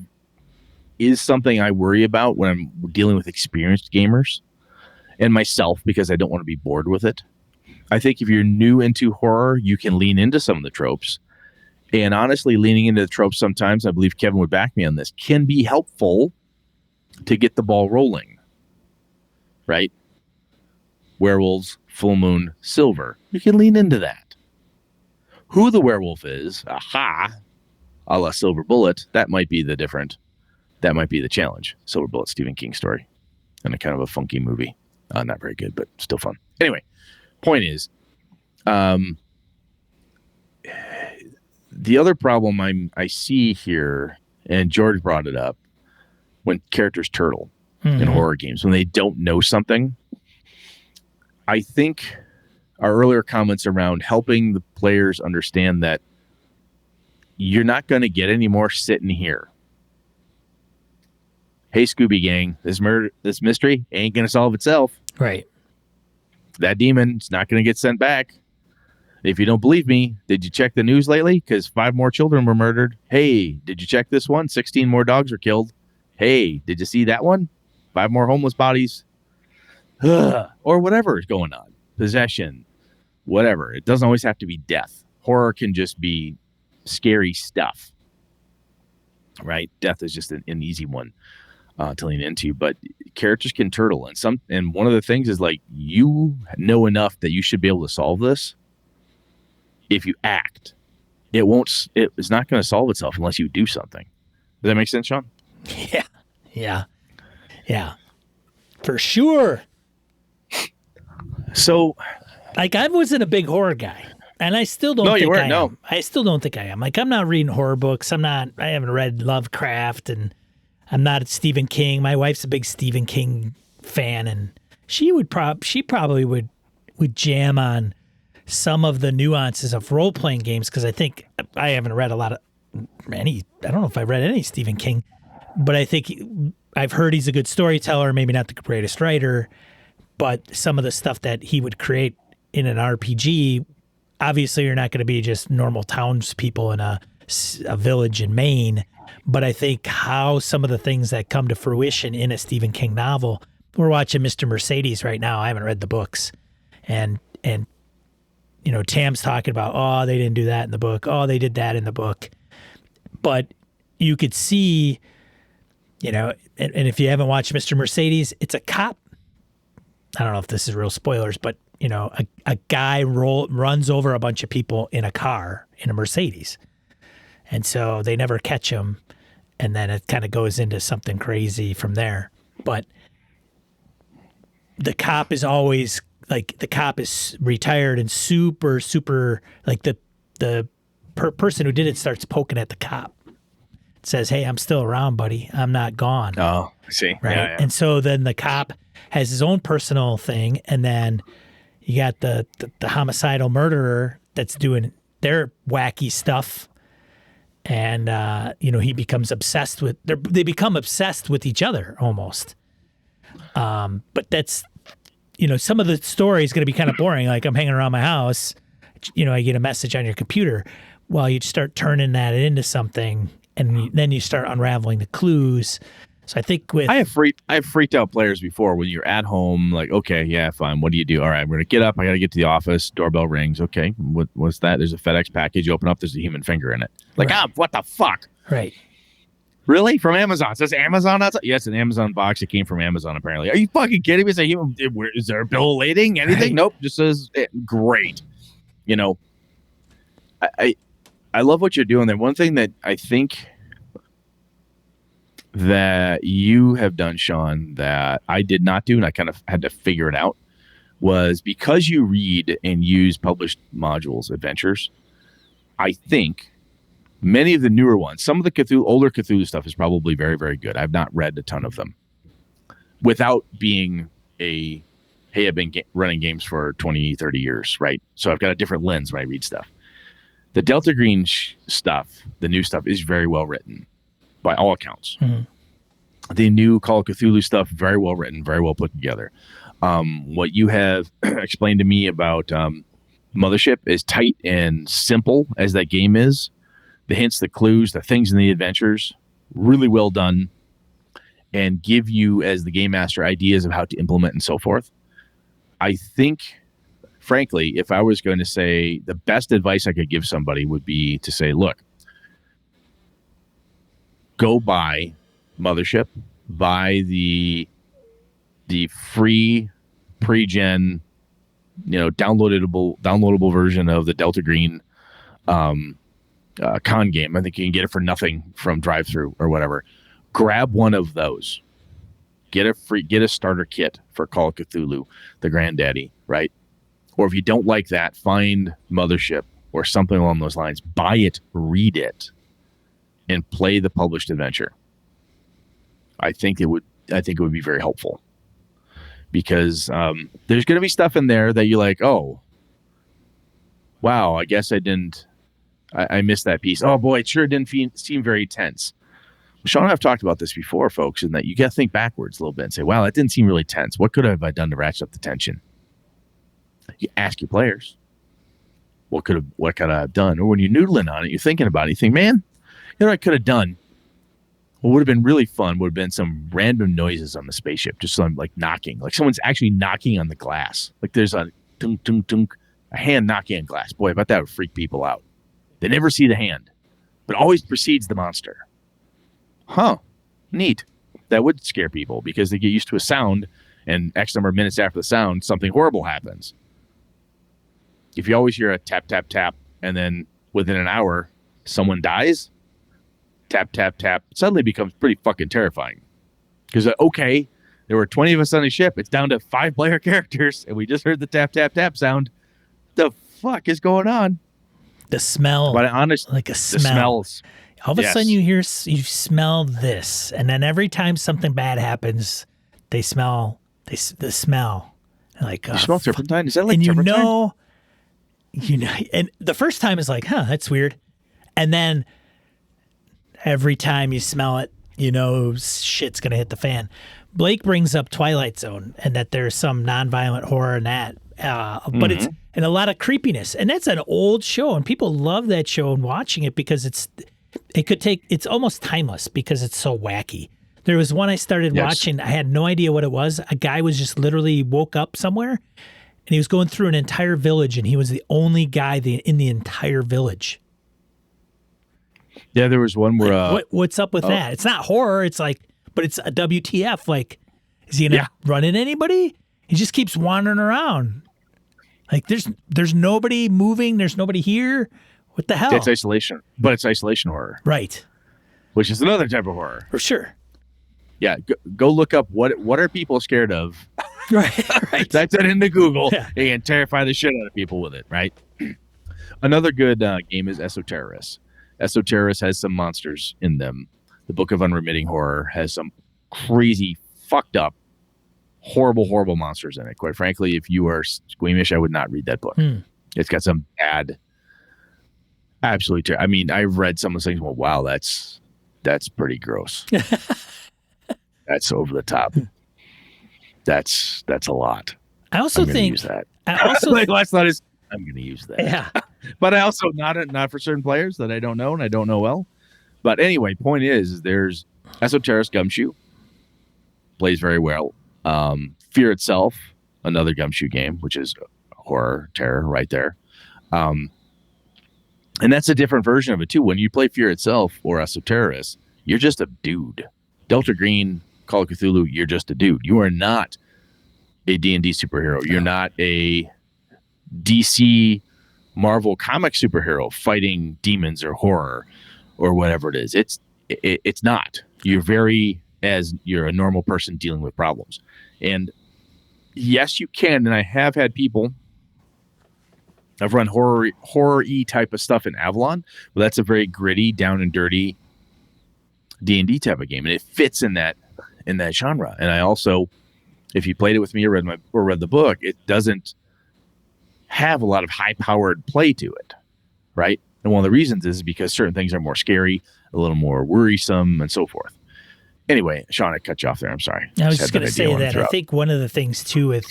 something I worry about when I'm dealing with experienced gamers and myself, because I don't want to be bored with it. I think if you're new into horror, you can lean into some of the tropes. And honestly, leaning into the tropes sometimes, I believe Kevin would back me on this, can be helpful to get the ball rolling, right? Werewolves, full moon, silver. You can lean into that. Who the werewolf is, a la Silver Bullet, that might be the challenge. Silver Bullet, Stephen King story, and a kind of a funky movie. Not very good, but still fun. Anyway, point is, the other problem I see here, and George brought it up, when characters turtle in horror games, when they don't know something. I think our earlier comments around helping the players understand that you're not going to get any more sitting here. Hey, Scooby Gang, this mystery ain't going to solve itself. Right. That demon's not going to get sent back. If you don't believe me, did you check the news lately? Because 5 more children were murdered. Hey, did you check this one? 16 more dogs were killed. Hey, did you see that one? 5 more homeless bodies. Or whatever is going on. Possession, whatever. It doesn't always have to be death. Horror can just be scary stuff, right? Death is just an easy one to lean into, but characters can turtle, and one of the things is, like, you know enough that you should be able to solve this. If you act, it's not going to solve itself unless you do something. Does that make sense, Sean? Yeah, for sure. So, like, I wasn't a big horror guy, and I still don't. No, think you weren't. I No, am. I still don't think I am. Like, I'm not reading horror books. I haven't read Lovecraft, and I'm not a Stephen King. My wife's a big Stephen King fan, and she probably would jam on some of the nuances of role playing games, because I think I haven't read I don't know if I've read any Stephen King, but I think I've heard he's a good storyteller, maybe not the greatest writer, but some of the stuff that he would create in an RPG, obviously you're not going to be just normal townspeople in a village in Maine, but I think how some of the things that come to fruition in a Stephen King novel, we're watching Mr. Mercedes right now. I haven't read the books, and you know, Tam's talking about, oh, they didn't do that in the book. Oh, they did that in the book. But you could see, you know, and if you haven't watched Mr. Mercedes, it's a cop. I don't know if this is real spoilers, but, you know, a guy runs over a bunch of people in a car in a Mercedes. And so they never catch him. And then it kind of goes into something crazy from there. But the cop is always, like, the cop is retired and super, like, the person who did it starts poking at the cop. says, "Hey, I'm still around, buddy. I'm not gone." Oh, I see. Right. Yeah, yeah. And so then the cop has his own personal thing, and then you got the homicidal murderer that's doing their wacky stuff. And he becomes obsessed with they become obsessed with each other almost. But that's some of the story is going to be kind of boring. Like, I'm hanging around my house, I get a message on your computer. Well, you start turning that into something, and then you start unraveling the clues. So I think I have freaked out players before when you're at home, like, okay, yeah, fine. What do you do? All right, I'm going to get up. I got to get to the office. Doorbell rings. Okay, what's that? There's a FedEx package. You open up, there's a human finger in it. Like, right. What the fuck? Right. Really? From Amazon? It says Amazon outside? Yes, an Amazon box. It came from Amazon, apparently. Are you fucking kidding me? Is there a bill of lading? Anything? Right. Nope. Just says, great. I love what you're doing there. One thing that I think that you have done, Sean, that I did not do, and I kind of had to figure it out, was because you read and use published modules, adventures, I think many of the newer ones, some of the older Cthulhu stuff is probably very, very good. I've not read a ton of them without being hey, I've been running games for 20, 30 years, right? So I've got a different lens when I read stuff. The Delta Green stuff, the new stuff, is very well written by all accounts. Mm-hmm. The new Call of Cthulhu stuff, very well written, very well put together. What you have explained to me about Mothership is tight and simple as that game is. The hints, the clues, the things in the adventures, really well done, and give you, as the game master, ideas of how to implement and so forth. I think, frankly, if I was going to say the best advice I could give somebody would be to say, look, go buy Mothership, buy the free pre-gen, downloadable version of the Delta Green con game. I think you can get it for nothing from drive-thru or whatever. Grab one of those. Get a starter kit for Call of Cthulhu, the granddaddy, right? Or if you don't like that, find Mothership or something along those lines. Buy it, read it, and play the published adventure. I think it would be very helpful, because there's going to be stuff in there that you're like, oh, wow, I guess I missed that piece. Oh boy, it sure didn't seem very tense. Sean and I've talked about this before, folks, and that you got to think backwards a little bit and say, wow, that didn't seem really tense. What could I have done to ratchet up the tension? You ask your players, what could I have done? Or when you're noodling on it, you're thinking about it, you think, man, what I could have done? What would have been really fun would have been some random noises on the spaceship, just some like knocking, like someone's actually knocking on the glass. Like there's a tunk, tunk, tunk, a hand knocking on glass. Boy, I bet that would freak people out. They never see the hand, but always precedes the monster. Huh, neat. That would scare people because they get used to a sound, and X number of minutes after the sound, something horrible happens. If you always hear a tap, tap, tap, and then within an hour, someone dies, tap, tap, tap, suddenly becomes pretty fucking terrifying. Because, okay, there were 20 of us on a ship. It's down to 5 player characters, and we just heard the tap, tap, tap sound. The fuck is going on? The smell. But honestly, like a smell. The smells. All of a sudden you smell this. And then every time something bad happens, they smell the smell. Like, you smell turpentine? Is that like and turpentine? And the first time is like, huh, that's weird. And then every time you smell it, shit's going to hit the fan. Blake brings up Twilight Zone and that there's some nonviolent horror in that. But it's and a lot of creepiness. And that's an old show. And people love that show and watching it because it's almost timeless because it's so wacky. There was one I started watching. I had no idea what it was. A guy was just literally woke up somewhere and he was going through an entire village and he was the only guy in the entire village. Yeah, there was one where... what's up with that? It's not horror. It's like, but it's a WTF. Like, is he going to run into anybody? He just keeps wandering around. Like, there's nobody moving. There's nobody here. What the hell? It's isolation. But it's isolation horror. Right. Which is another type of horror. For sure. Yeah, go look up what are people scared of. Right. Type that into Google and terrify the shit out of people with it, right? Another good game is Esoterrorists. Esoterrorist has some monsters in them. The Book of Unremitting Horror has some crazy, fucked up, horrible monsters in it. Quite frankly, if you are squeamish, I would not read that book. It's got some bad, absolutely. I mean, I've read some of those things. Well, wow, that's pretty gross. That's over the top. That's a lot. I also think use that. I also like, that's not as I'm going to use that. Yeah. But I also not for certain players that I don't know and I don't know well. But anyway, point is there's Esoterrorist Gumshoe. Plays very well. Fear Itself, another Gumshoe game, which is horror, terror right there. And that's a different version of it too. When you play Fear Itself or Esoterrorist, you're just a dude. Delta Green, Call of Cthulhu, you're just a dude. You are not a D&D superhero. You're not a DC Marvel comic superhero fighting demons or horror or whatever it is. It's not. You're a normal person dealing with problems. And yes, you can. And I have had people. I've run horror-y type of stuff in Avalon, but that's a very gritty, down and dirty D&D type of game, and it fits in that genre. And I also, if you played it with me or read the book, it doesn't have a lot of high-powered play to it, right? And one of the reasons is because certain things are more scary, a little more worrisome, and so forth. Anyway, Sean, I cut you off there. I'm sorry. I was just going to say that I think one of the things, too, with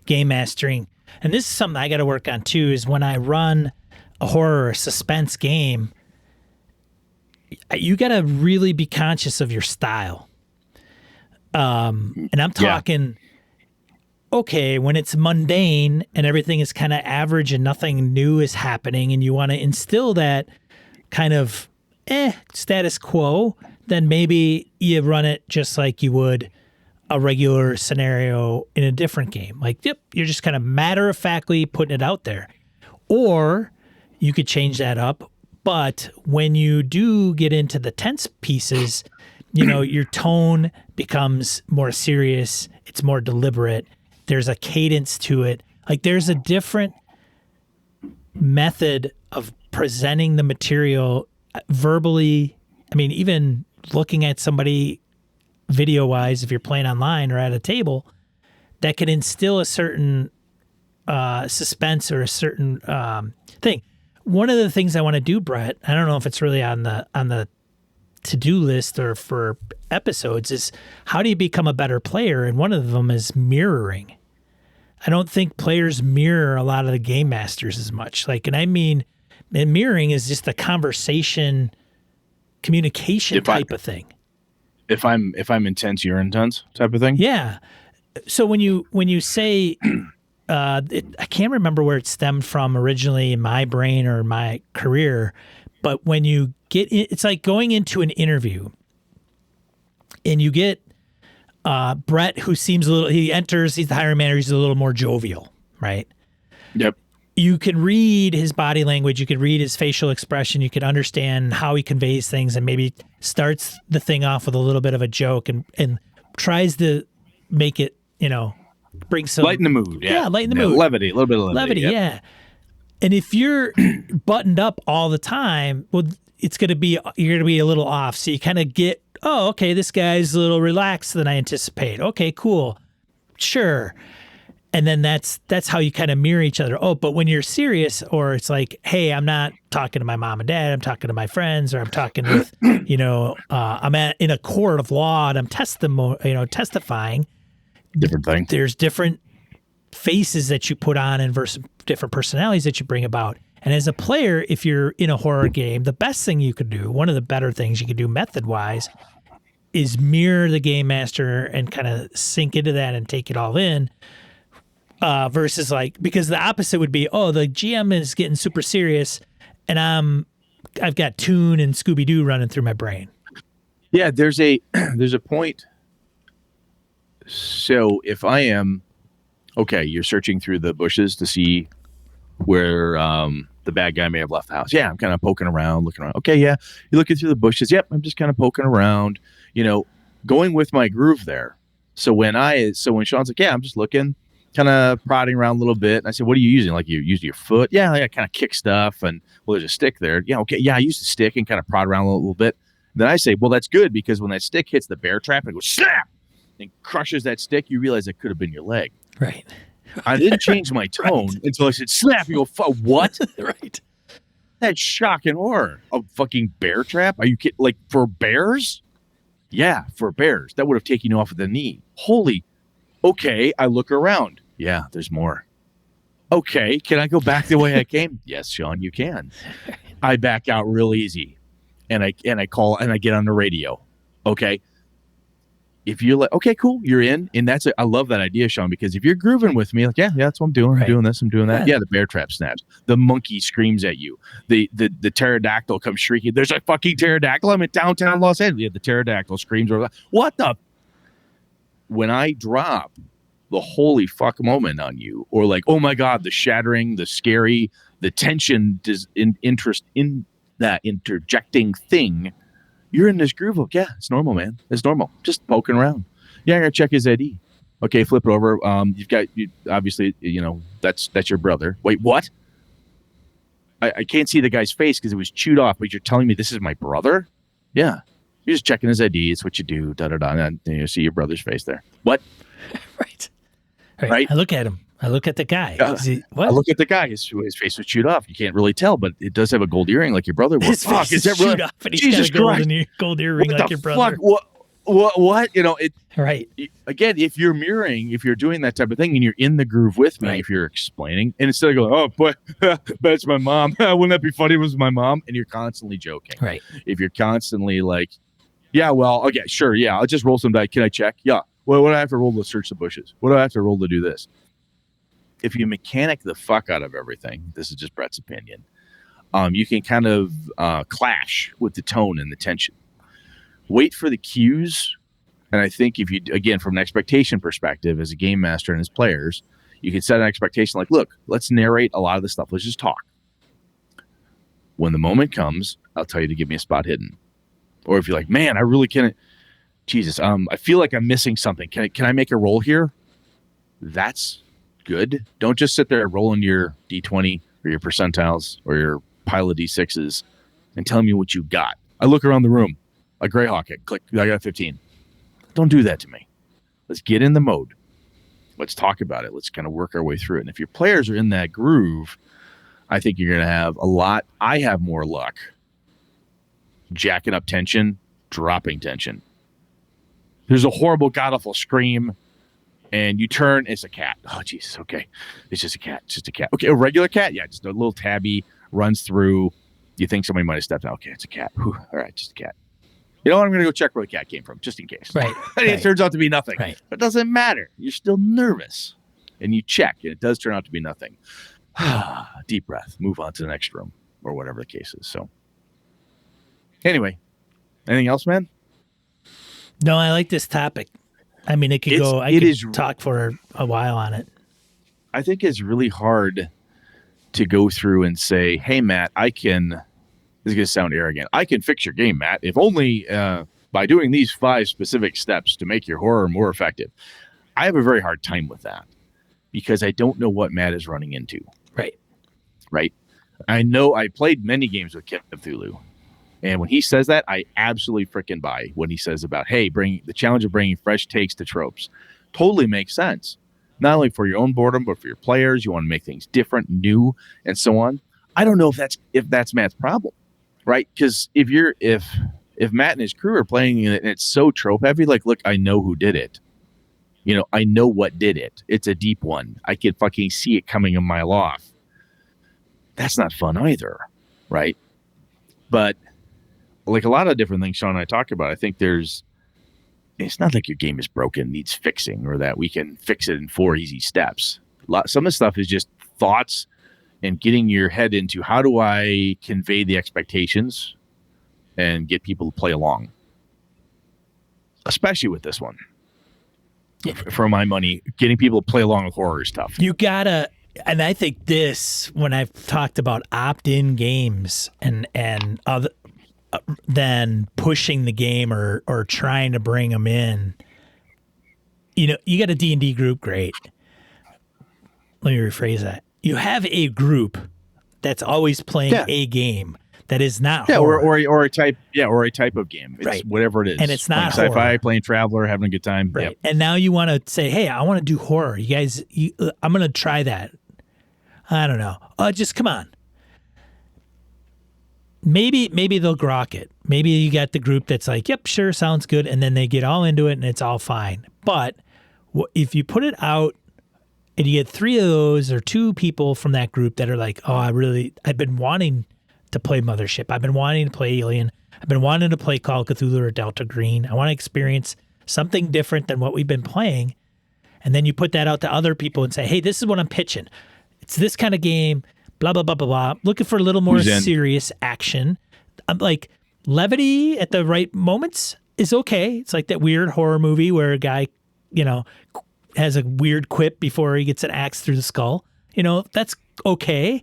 game mastering, and this is something I got to work on, too, is when I run a horror or suspense game, you got to really be conscious of your style. And I'm talking, okay, when it's mundane and everything is kind of average and nothing new is happening, and you want to instill that kind of status quo, then maybe you run it just like you would a regular scenario in a different game. Like, yep, you're just kind of matter-of-factly putting it out there. Or you could change that up. But when you do get into the tense pieces, your tone becomes more serious. It's more deliberate. There's a cadence to it. Like, there's a different method of presenting the material verbally. I mean, even looking at somebody video-wise, if you're playing online or at a table, that can instill a certain suspense or a certain thing. One of the things I want to do, Brett, I don't know if it's really on the to-do list or for episodes, is how do you become a better player? And one of them is mirroring. I don't think players mirror a lot of the game masters as much. And mirroring is just a conversation, communication type of thing. If I'm intense, you're intense type of thing. Yeah. So when you say, I can't remember where it stemmed from originally in my brain or my career, but when you get in, it's like going into an interview and you get Brett, who seems he enters, he's the hiring manager, he's a little more jovial, right? Yep. You can read his body language, you can read his facial expression, you can understand how he conveys things, and maybe starts the thing off with a little bit of a joke and tries to make it, bring some lighten the mood. Yeah, lighten the mood. Levity, a little bit of levity. Yep. Yeah. And if you're buttoned up all the time, well, you're going to be a little off. So you kind of get, oh, okay, this guy's a little relaxed than I anticipate. Okay, cool. Sure. And then that's how you kind of mirror each other. Oh, but when you're serious, or it's like, hey, I'm not talking to my mom and dad, I'm talking to my friends, or I'm talking with, I'm in a court of law and I'm testifying. Different thing. There's different faces that you put on and versus different personalities that you bring about. And as a player, if you're in a horror game, the best thing you could do, one of the better things you could do method-wise, is mirror the game master and kind of sink into that and take it all in. Versus because the opposite would be, oh, the GM is getting super serious and I've got Toon and Scooby-Doo running through my brain. Yeah, there's a point. So if I am, okay, you're searching through the bushes to see where the bad guy may have left the house. Yeah, I'm kind of poking around, looking around. Okay, yeah, you're looking through the bushes. Yep, I'm just kind of poking around, going with my groove there. So when Sean's like, yeah, I'm just looking, kind of prodding around a little bit. And I said, what are you using? Like, you use your foot? Yeah, I kind of kick stuff. And, well, there's a stick there. Yeah, okay. Yeah, I use the stick and kind of prod around a little bit. Then I say, well, that's good, because when that stick hits the bear trap, it goes snap and crushes that stick. You realize it could have been your leg. Right. I didn't change my tone until I said snap. You go, what? Right. That's shock and horror. A fucking bear trap? Are you kidding? Like, for bears? Yeah, for bears. That would have taken you off of the knee. Holy. Okay, I look around. Yeah, there's more. Okay, can I go back the way I came? Yes, Sean, you can. I back out real easy, and I call and I get on the radio. Okay, if you're like, okay, cool, you're in, and I love that idea, Sean, because if you're grooving with me, like, yeah, that's what I'm doing. I'm doing this, I'm doing that. Yeah, the bear trap snaps. The monkey screams at you. The pterodactyl comes shrieking. There's a fucking pterodactyl. I'm in downtown Los Angeles. Yeah, the pterodactyl screams over. What the? When I drop the holy fuck moment on you, or like, oh my God, the shattering, the scary, the tension, interest in that interjecting thing, you're in this groove of, yeah, it's normal, man. It's normal. Just poking around. Yeah, I gotta check his ID. Okay, flip it over. Obviously, that's your brother. Wait, what? I can't see the guy's face because it was chewed off, but you're telling me this is my brother? Yeah. You're just checking his ID. It's what you do. Da da da. And you see your brother's face there. What? Right. I look at him. I look at the guy. I look at the guy. His face was chewed off. You can't really tell, but it does have a gold earring like your brother would. His face is chewed off, and he's Jesus got a gold earring like your brother. Fuck? What? Right. Again, if you're mirroring, if you're doing that type of thing, and you're in the groove with me, if you're explaining, and instead of going, oh boy, that's my mom. Wouldn't that be funny if it was my mom? And you're constantly joking. Right. If you're constantly like, yeah, well, okay, sure, yeah, I'll just roll some dice. Can I check? Yeah. Well, what do I have to roll to search the bushes? What do I have to roll to do this? If you mechanic the fuck out of everything, this is just Brett's opinion, you can kind of clash with the tone and the tension. Wait for the cues. And I think if you, again, from an expectation perspective, as a game master and as players, you can set an expectation like, look, let's narrate a lot of this stuff. Let's just talk. When the moment comes, I'll tell you to give me a spot hidden. Or if you're like, man, I really can't. Jesus, I feel like I'm missing something. Can I make a roll here? That's good. Don't just sit there rolling your D20 or your percentiles or your pile of D6s and tell me what you got. I look around the room. A Greyhawk, click, I got a 15. Don't do that to me. Let's get in the mode. Let's talk about it. Let's kind of work our way through it. And if your players are in that groove, I think you're going to have a lot. I have more luck jacking up tension, dropping tension. There's a horrible, god-awful scream, and you turn, it's a cat. Oh, Jesus, okay. It's just a cat. It's just a cat. Okay, a regular cat? Yeah, just a little tabby runs through. You think somebody might have stepped out. Okay, it's a cat. Whew, all right, just a cat. You know what? I'm going to go check where the cat came from, just in case. Right. And it turns out to be nothing. Right. But it doesn't matter. You're still nervous. And you check, and it does turn out to be nothing. Deep breath. Move on to the next room, or whatever the case is. So, anyway, anything else, man? No, I like this topic. I mean, I could talk for a while on it. I think it's really hard to go through and say, hey, Matt, this is going to sound arrogant. I can fix your game, Matt, if only by doing these 5 specific steps to make your horror more effective. I have a very hard time with that because I don't know what Matt is running into. Right. I know I played many games with Cthulhu. And when he says that, I absolutely freaking buy when he says about, hey, bring the challenge of bringing fresh takes to tropes. Totally makes sense. Not only for your own boredom, but for your players. You want to make things different, new, and so on. I don't know if that's Matt's problem, right? Because if Matt and his crew are playing it and it's so trope heavy, like, look, I know who did it. I know what did it. It's a deep one. I could fucking see it coming a mile off. That's not fun either, right? But like a lot of different things Sean and I talk about, I think it's not like your game is broken, needs fixing, or that we can fix it in 4 easy steps. Some of the stuff is just thoughts and getting your head into how do I convey the expectations and get people to play along. Especially with this one. Yeah. For my money, getting people to play along with horror is tough. You gotta, and I think this, when I've talked about opt-in games and other, than pushing the game or trying to bring them in, you got a D&D group, great. let me rephrase that. You have a group that's always playing a game that is not horror. or a type of game. It's Right. whatever it is. And it's not playing sci-fi, horror. playing Traveler, having a good time. Right. Yep. And now you want to say, hey, I want to do horror. You guys, I'm going to try that. I don't know. Just come on. Maybe they'll grok it. Maybe you got the group that's like, yep, sure, sounds good. And then they get all into it and it's all fine. But if you put it out and you get 3 of those or 2 people from that group that are like, oh, I've been wanting to play Mothership. I've been wanting to play Alien. I've been wanting to play Call of Cthulhu or Delta Green. I want to experience something different than what we've been playing. And then you put that out to other people and say, hey, this is what I'm pitching. It's this kind of game, blah, blah, blah, blah, blah. Looking for a little more serious action. I'm like, levity at the right moments is okay. It's like that weird horror movie where a guy, has a weird quip before he gets an axe through the skull. That's okay.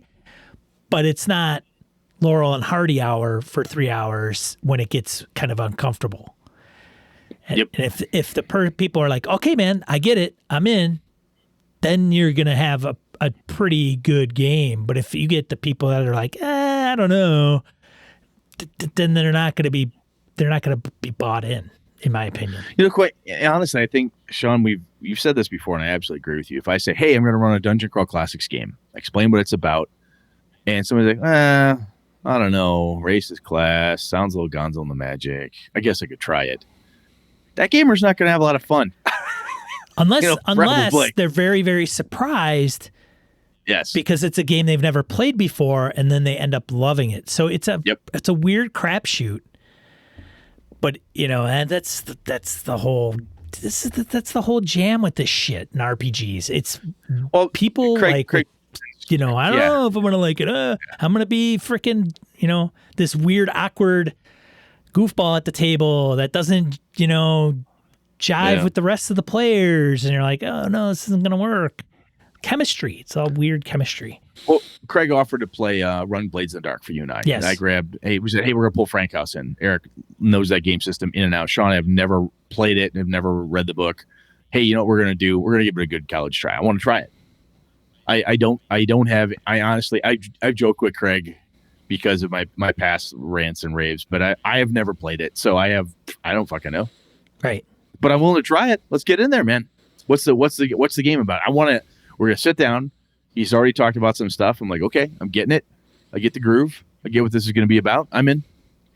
But it's not Laurel and Hardy hour for 3 hours when it gets kind of uncomfortable. And if the people are like, okay, man, I get it, I'm in, then you're going to have a pretty good game. But if you get the people that are like, I don't know, then they're not going to be bought in my opinion. Quite honestly, I think, Sean, you've said this before, and I absolutely agree with you. If I say, hey, I'm going to run a Dungeon Crawl Classics game, explain what it's about, and somebody's like, I don't know, racist class, sounds a little Gonzo and the Magic, I guess I could try it. That gamer's not going to have a lot of fun. Unless they're very, very surprised. Yes. Because it's a game they've never played before, and then they end up loving it. So it's a weird crapshoot. But and that's the whole jam with this shit in RPGs. It's people Craig, I don't know if I'm gonna like it. I'm gonna be freaking this weird awkward goofball at the table that doesn't jive with the rest of the players, and you're like, oh no, this isn't gonna work. Chemistry. It's all weird chemistry. Well, Craig offered to play Run Blades in the Dark for you and I. Yes. And I grabbed, we said, hey, we're going to pull Frank House in. Eric knows that game system in and out. Sean, I've never played it and have never read the book. Hey, you know what we're going to do? We're going to give it a good college try. I want to try it. I've joked with Craig because of my past rants and raves, but I have never played it. So I don't fucking know. Right. But I'm willing to try it. Let's get in there, man. What's the game about? We're going to sit down. He's already talked about some stuff. I'm like, okay, I'm getting it. I get the groove. I get what this is going to be about. I'm in.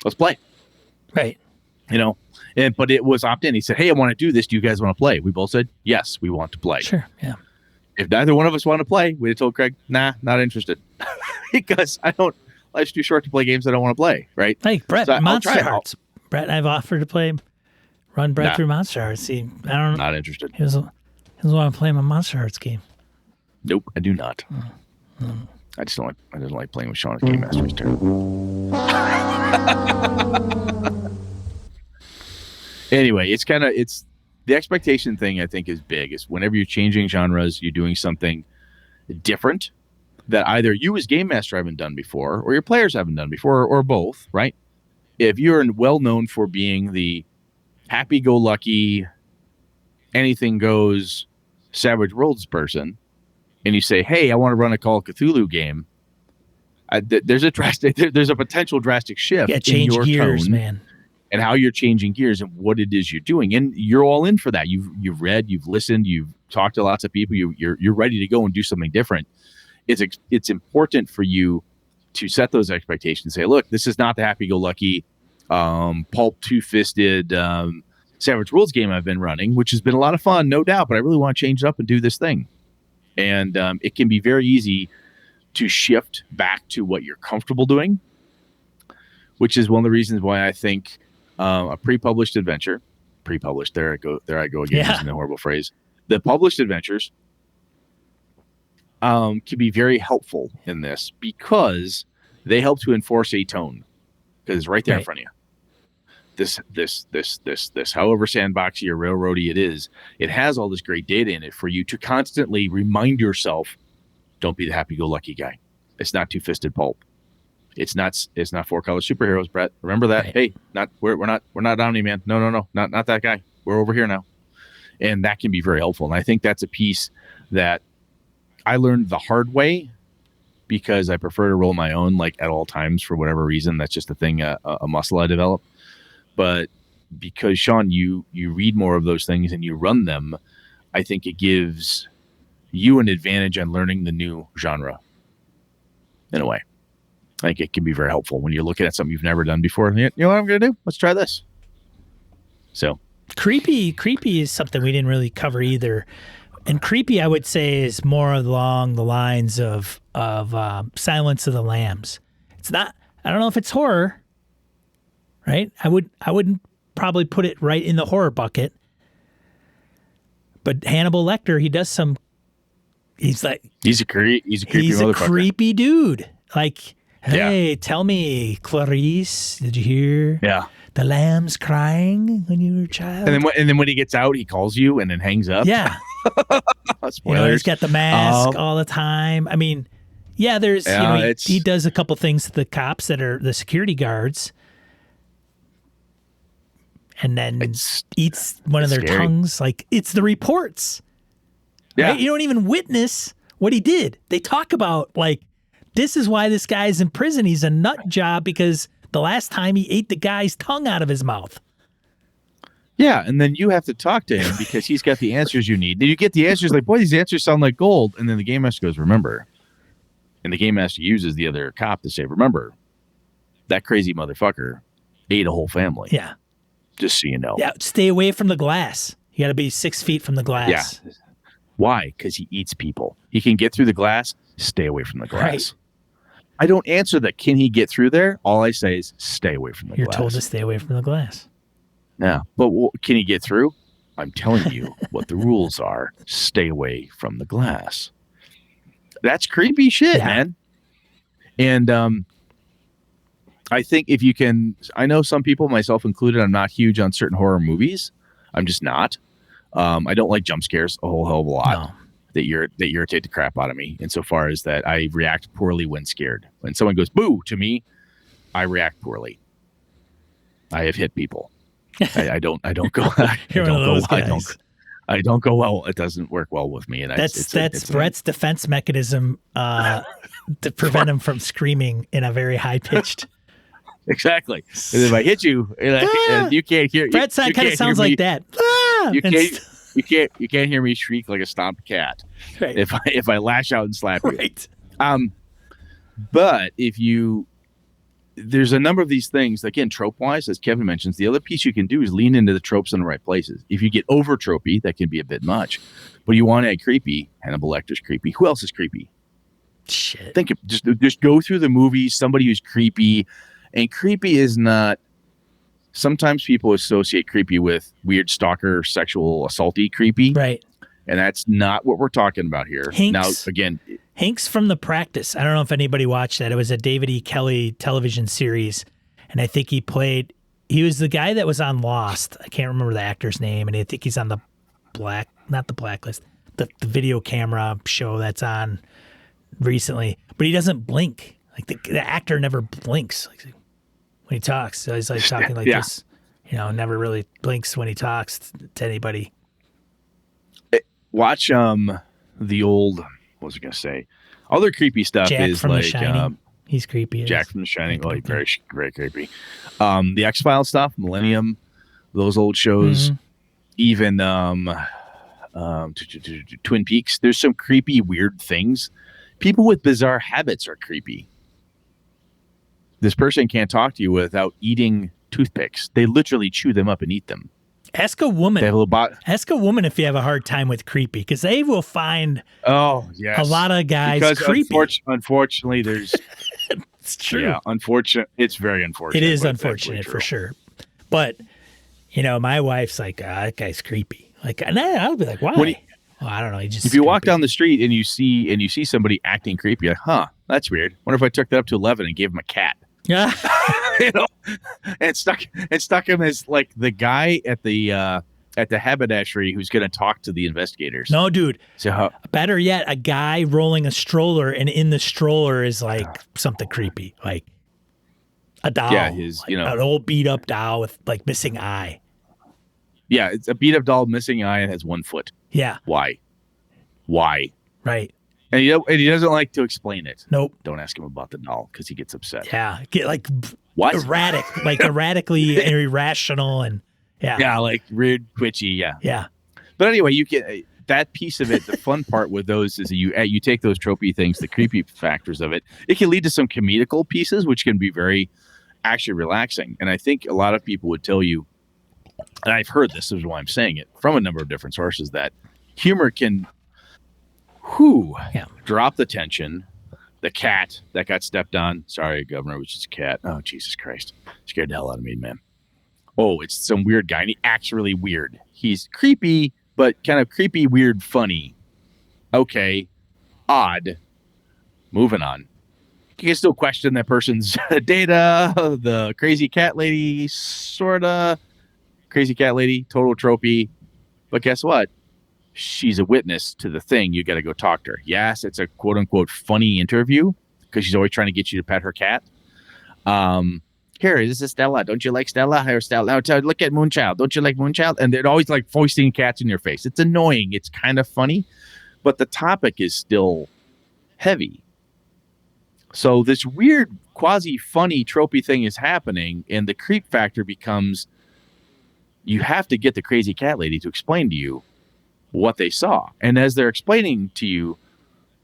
Let's play. Right. But it was opt-in. He said, hey, I want to do this. Do you guys want to play? We both said, yes, we want to play. Sure, yeah. If neither one of us want to play, we'd have told Craig, nah, not interested. Because life's too short to play games I don't want to play, right? Hey, Brett, so Monster Hearts. Brett, I've offered to run Brett through Monster Hearts. See, I don't know. Not interested. He doesn't want to play my Monster Hearts game. Nope, I do not. I just don't like playing with Sean at Game Master. It's terrible. Anyway, it's the expectation thing I think is big. Is whenever you're changing genres, you're doing something different that either you as Game Master haven't done before or your players haven't done before or both, right? If you're well known for being the happy-go-lucky, anything goes Savage Worlds person, and you say, hey, I want to run a Call of Cthulhu game, there's a potential drastic shift change in your gears, tone, man, and how you're changing gears and what it is you're doing. And you're all in for that. You've read, you've listened, you've talked to lots of people, you're ready to go and do something different. It's important for you to set those expectations. Say, look, this is not the happy-go-lucky, pulp two-fisted Savage Worlds game I've been running, which has been a lot of fun, no doubt, but I really want to change it up and do this thing. And it can be very easy to shift back to what you're comfortable doing, which is one of the reasons why I think a pre-published adventure, there I go again, using the horrible phrase, the published adventures can be very helpful in this because they help to enforce a tone because it's right there in front of you. This, however sandboxy or railroady it is, it has all this great data in it for you to constantly remind yourself, don't be the happy-go-lucky guy. It's not two-fisted pulp. It's not 4-color superheroes, Brett. Remember that? Right. Hey, we're not Omni Man. No, not that guy. We're over here now. And that can be very helpful. And I think that's a piece that I learned the hard way because I prefer to roll my own, like at all times for whatever reason. That's just a thing, a muscle I developed. But because Sean, you read more of those things and you run them, I think it gives you an advantage on learning the new genre. In a way, I think it can be very helpful when you're looking at something you've never done before. You know what I'm going to do? Let's try this. So creepy is something we didn't really cover either. And creepy, I would say, is more along the lines of Silence of the Lambs. It's not. I don't know if it's horror, right? I wouldn't probably put it right in the horror bucket. But Hannibal Lecter, he does some. He's a creepy motherfucker. Dude. Like, hey, tell me, Clarice, did you hear? Yeah. The lambs crying when you were a child. And then when he gets out, he calls you and then hangs up. Yeah. He's got the mask all the time. I mean, there's he does a couple things to the cops that are the security guards, and then eats one of their tongues. Like, it's the reports. Yeah. Right? You don't even witness what he did. They talk about, like, this is why this guy's in prison. He's a nut job because the last time he ate the guy's tongue out of his mouth. Yeah, and then you have to talk to him because he's got the answers you need. Then you get the answers like, boy, these answers sound like gold. And then the game master goes, remember. And the game master uses the other cop to say, remember, that crazy motherfucker ate a whole family. Yeah. Just so you know. Yeah, stay away from the glass. You got to be 6 feet from the glass. Yeah. Why? Because he eats people. He can get through the glass. Stay away from the glass. Right. I don't answer that. Can he get through there? All I say is stay away from the glass. You're told to stay away from the glass. Yeah, but can he get through? I'm telling you what the rules are. Stay away from the glass. That's creepy shit, man. And I think if you can, I know some people, myself included, I'm not huge on certain horror movies. I'm just not. I don't like jump scares a whole hell of a lot. No. That irritate the crap out of me. Insofar as that I react poorly when scared. When someone goes boo to me, I react poorly. I have hit people. I don't go. I don't go well. It doesn't work well with me. And that's Brett's defense mechanism to prevent him from screaming in a very high pitched. Exactly. And if I hit you, and you can't hear. Brett kind of sounds like that. You can't hear me shriek like a stomped cat. Right. If I lash out and slap you. Right. But there's a number of these things, again, trope-wise, as Kevin mentions, the other piece you can do is lean into the tropes in the right places. If you get over tropey, that can be a bit much. But you want to add creepy. Hannibal Lecter's creepy. Who else is creepy? Shit. Think of, just go through the movies, somebody who's creepy. And creepy is not... Sometimes people associate creepy with weird stalker, sexual, assaulty creepy. Right. And that's not what we're talking about here. Now, again... Hanks from The Practice. I don't know if anybody watched that. It was a David E. Kelly television series. And I think he was the guy that was on Lost. I can't remember the actor's name. And I think he's on the not the Blacklist, the video camera show that's on recently. But he doesn't blink. Like the actor never blinks when he talks. So he's like talking like this, never really blinks when he talks to anybody. Watch the old... What was I going to say? Other creepy stuff Jack is from like... The Shining. He's creepy. Jack from The Shining. Oh, very, very creepy. The X-Files stuff, Millennium, those old shows, even Twin Peaks. There's some creepy, weird things. People with bizarre habits are creepy. This person can't talk to you without eating toothpicks. They literally chew them up and eat them. Ask a woman. Ask a woman if you have a hard time with creepy, because they will find a lot of guys creepy. Unfortunately, there's... It's true. Yeah, it's very unfortunate. It is unfortunate for sure. But, my wife's like, that guy's creepy. Like, and I'll be like, why? I don't know. If you walk down the street and you see somebody acting creepy, you're like, that's weird. Wonder if I took that up to 11 and gave him a cat. Yeah. and stuck him as like the guy at the haberdashery who's going to talk to the investigators. No, dude. So better yet, a guy rolling a stroller, and in the stroller is like something creepy, like a doll. Yeah, an old beat up doll with like missing eye. Yeah, it's a beat up doll, missing eye, and has 1 foot. Yeah. Why? Right. And he doesn't like to explain it. Nope. Don't ask him about the doll because he gets upset. Yeah. Get like What? erratically irrational and yeah. Yeah, like weird, twitchy. Yeah. Yeah. But anyway, you can that piece of it. The fun part with those is that you take those tropey things, the creepy factors of it. It can lead to some comedical pieces, which can be very actually relaxing. And I think a lot of people would tell you, and I've heard this is why I'm saying it from a number of different sources, that humor can drop the tension. The cat that got stepped on. Sorry, Governor, it was just a cat. Oh, Jesus Christ. Scared the hell out of me, man. Oh, it's some weird guy, and he acts really weird. He's creepy, but kind of creepy, weird, funny. Okay. Odd. Moving on. You can still question that person's data, the crazy cat lady, sorta. Crazy cat lady, total tropey. But guess what? She's a witness to the thing. You got to go talk to her. Yes, it's a quote unquote funny interview because she's always trying to get you to pet her cat. Here, this is Stella. Don't you like Stella? Here, Stella. Now, look at Moonchild. Don't you like Moonchild? And they're always like foisting cats in your face. It's annoying. It's kind of funny, but the topic is still heavy. So this weird quasi-funny tropey thing is happening, and the creep factor becomes you have to get the crazy cat lady to explain to you what they saw. And as they're explaining to you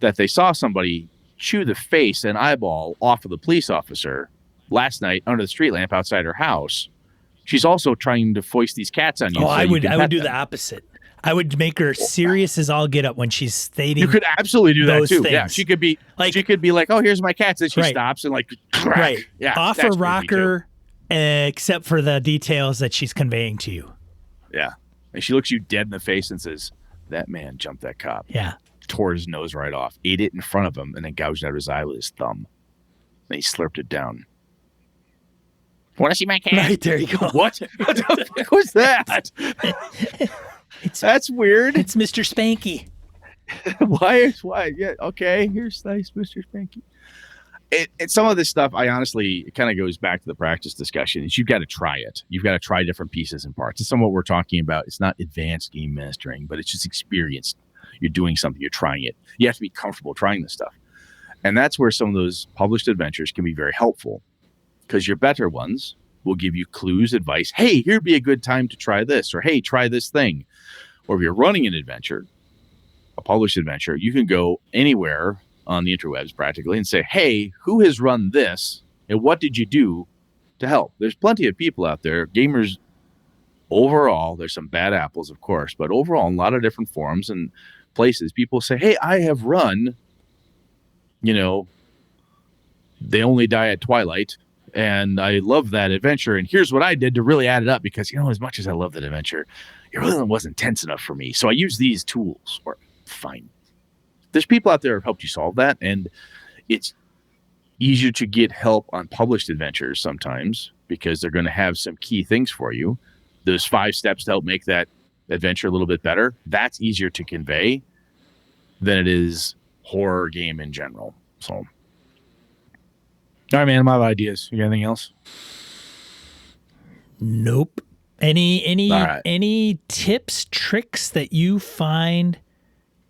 that they saw somebody chew the face and eyeball off of the police officer last night under the street lamp outside her house, she's also trying to foist these cats on you. Oh, I would do the opposite. I would make her serious as all get up when she's stating. You could absolutely do that too. Things. Yeah, she could be like, "Oh, here's my cats," and she stops and like, crack. Right, yeah, off her rocker, except for the details that she's conveying to you. Yeah, and she looks you dead in the face and says, "That man jumped that cop. Yeah, tore his nose right off, ate it in front of him, and then gouged out his eye with his thumb. Then he slurped it down." Want to see my cat? Right, there you go. What the fuck was that? That's weird. It's Mr. Spanky. Why? Yeah, okay. Here's nice Mr. Spanky. Some of this stuff, I honestly, it kind of goes back to the practice discussion. Is you've got to try it. You've got to try different pieces and parts. It's some of what we're talking about. It's not advanced game mastering, but it's just experience. You're doing something. You're trying it. You have to be comfortable trying this stuff. And that's where some of those published adventures can be very helpful, because your better ones will give you clues, advice. Hey, here'd be a good time to try this, or hey, try this thing. Or if you're running an adventure, a published adventure, you can go anywhere on the interwebs practically and say, hey, who has run this and what did you do to help? There's plenty of people out there, gamers overall. There's some bad apples, of course, but overall, in a lot of different forums and places, people say, hey, I have run, They Only Die at Twilight, and I love that adventure, and here's what I did to really add it up, because as much as I love that adventure, it really wasn't tense enough for me, so I used these tools. Or fine, there's people out there who have helped you solve that, and it's easier to get help on published adventures sometimes because they're going to have some key things for you. Those 5 steps to help make that adventure a little bit better, that's easier to convey than it is horror game in general. So, all right, man, I have ideas. You got anything else? Nope. Any tips, tricks that you find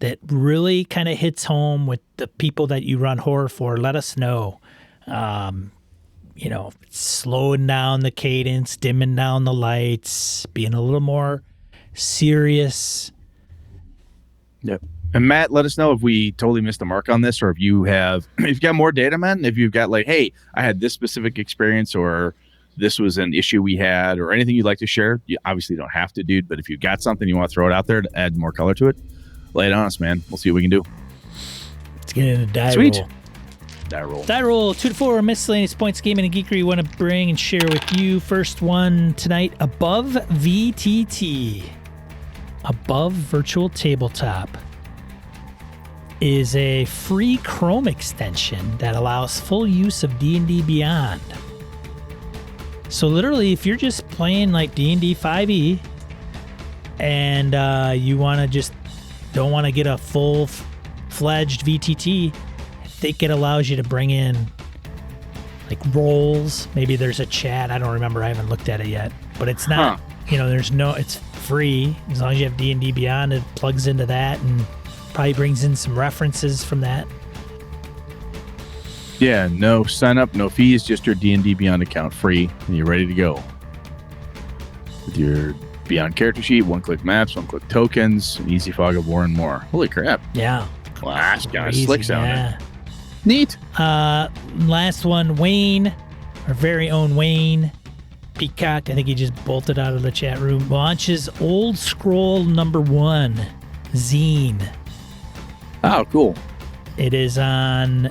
that really kind of hits home with the people that you run horror for? Let us know. Slowing down the cadence, dimming down the lights, being a little more serious. Yep. And Matt, let us know if we totally missed the mark on this, or if you've got more data, man. If you've got like, hey, I had this specific experience, or this was an issue we had, or anything you'd like to share. You obviously don't have to, dude, but if you've got something you want to throw it out there to add more color to it, lay it on us, man. We'll see what we can do. Let's get into die Sweet. roll. Die roll. Die roll. 2 to 4 miscellaneous points, gaming and geekery you want to bring and share with you. First one tonight, Above VTT. Above Virtual Tabletop is a free Chrome extension that allows full use of D&D Beyond. So literally, if you're just playing like D&D 5e and you don't want to get a full-fledged VTT, I think it allows you to bring in like roles. Maybe there's a chat. I don't remember. I haven't looked at it yet. But it's not, it's free. As long as you have D&D Beyond, it plugs into that, and Probably brings in some references from that. Yeah, no sign up, no fees, just your D&D Beyond account free, and you're ready to go. With your Beyond character sheet, one-click maps, one-click tokens, an easy fog of war, and more. Holy crap. Yeah. Well, that's kind of Crazy, slick sounding. yeah. Neat. Last one, Wayne, our very own Wayne Peacock. I think he just bolted out of the chat room. Launches Old Scroll #1 zine. Oh, cool. It is on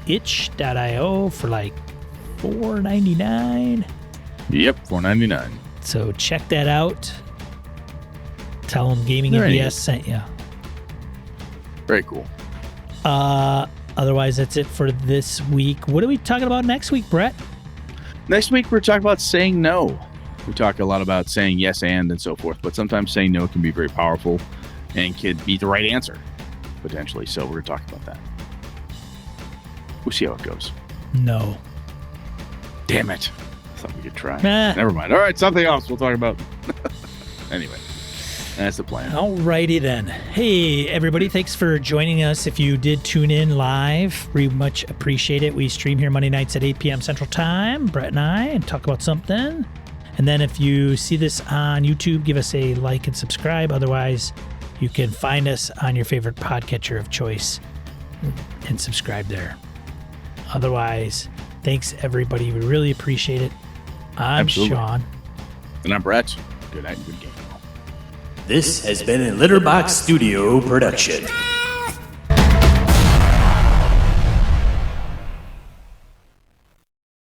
itch.io for like $4.99. Yep, $4.99. So check that out. Tell them Gaming MBS sent you. Very cool. Otherwise, that's it for this week. What are we talking about next week, Brett? Next week, we're talking about saying no. We talk a lot about saying yes and so forth, but sometimes saying no can be very powerful and can be the right answer, potentially. So we're going to talk about that. We'll see how it goes. No. Damn it. I thought we could try. Nah. Never mind. All right, something else we'll talk about. Anyway, that's the plan. Alrighty then. Hey, everybody. Thanks for joining us. If you did tune in live, we much appreciate it. We stream here Monday nights at 8 p.m. Central Time, Brett and I, and talk about something. And then if you see this on YouTube, give us a like and subscribe. Otherwise, you can find us on your favorite podcatcher of choice and subscribe there. Otherwise, thanks, everybody. We really appreciate it. I'm Absolutely. Sean. And I'm Brett. Good night and good game. This has been a Litterbox Studio production.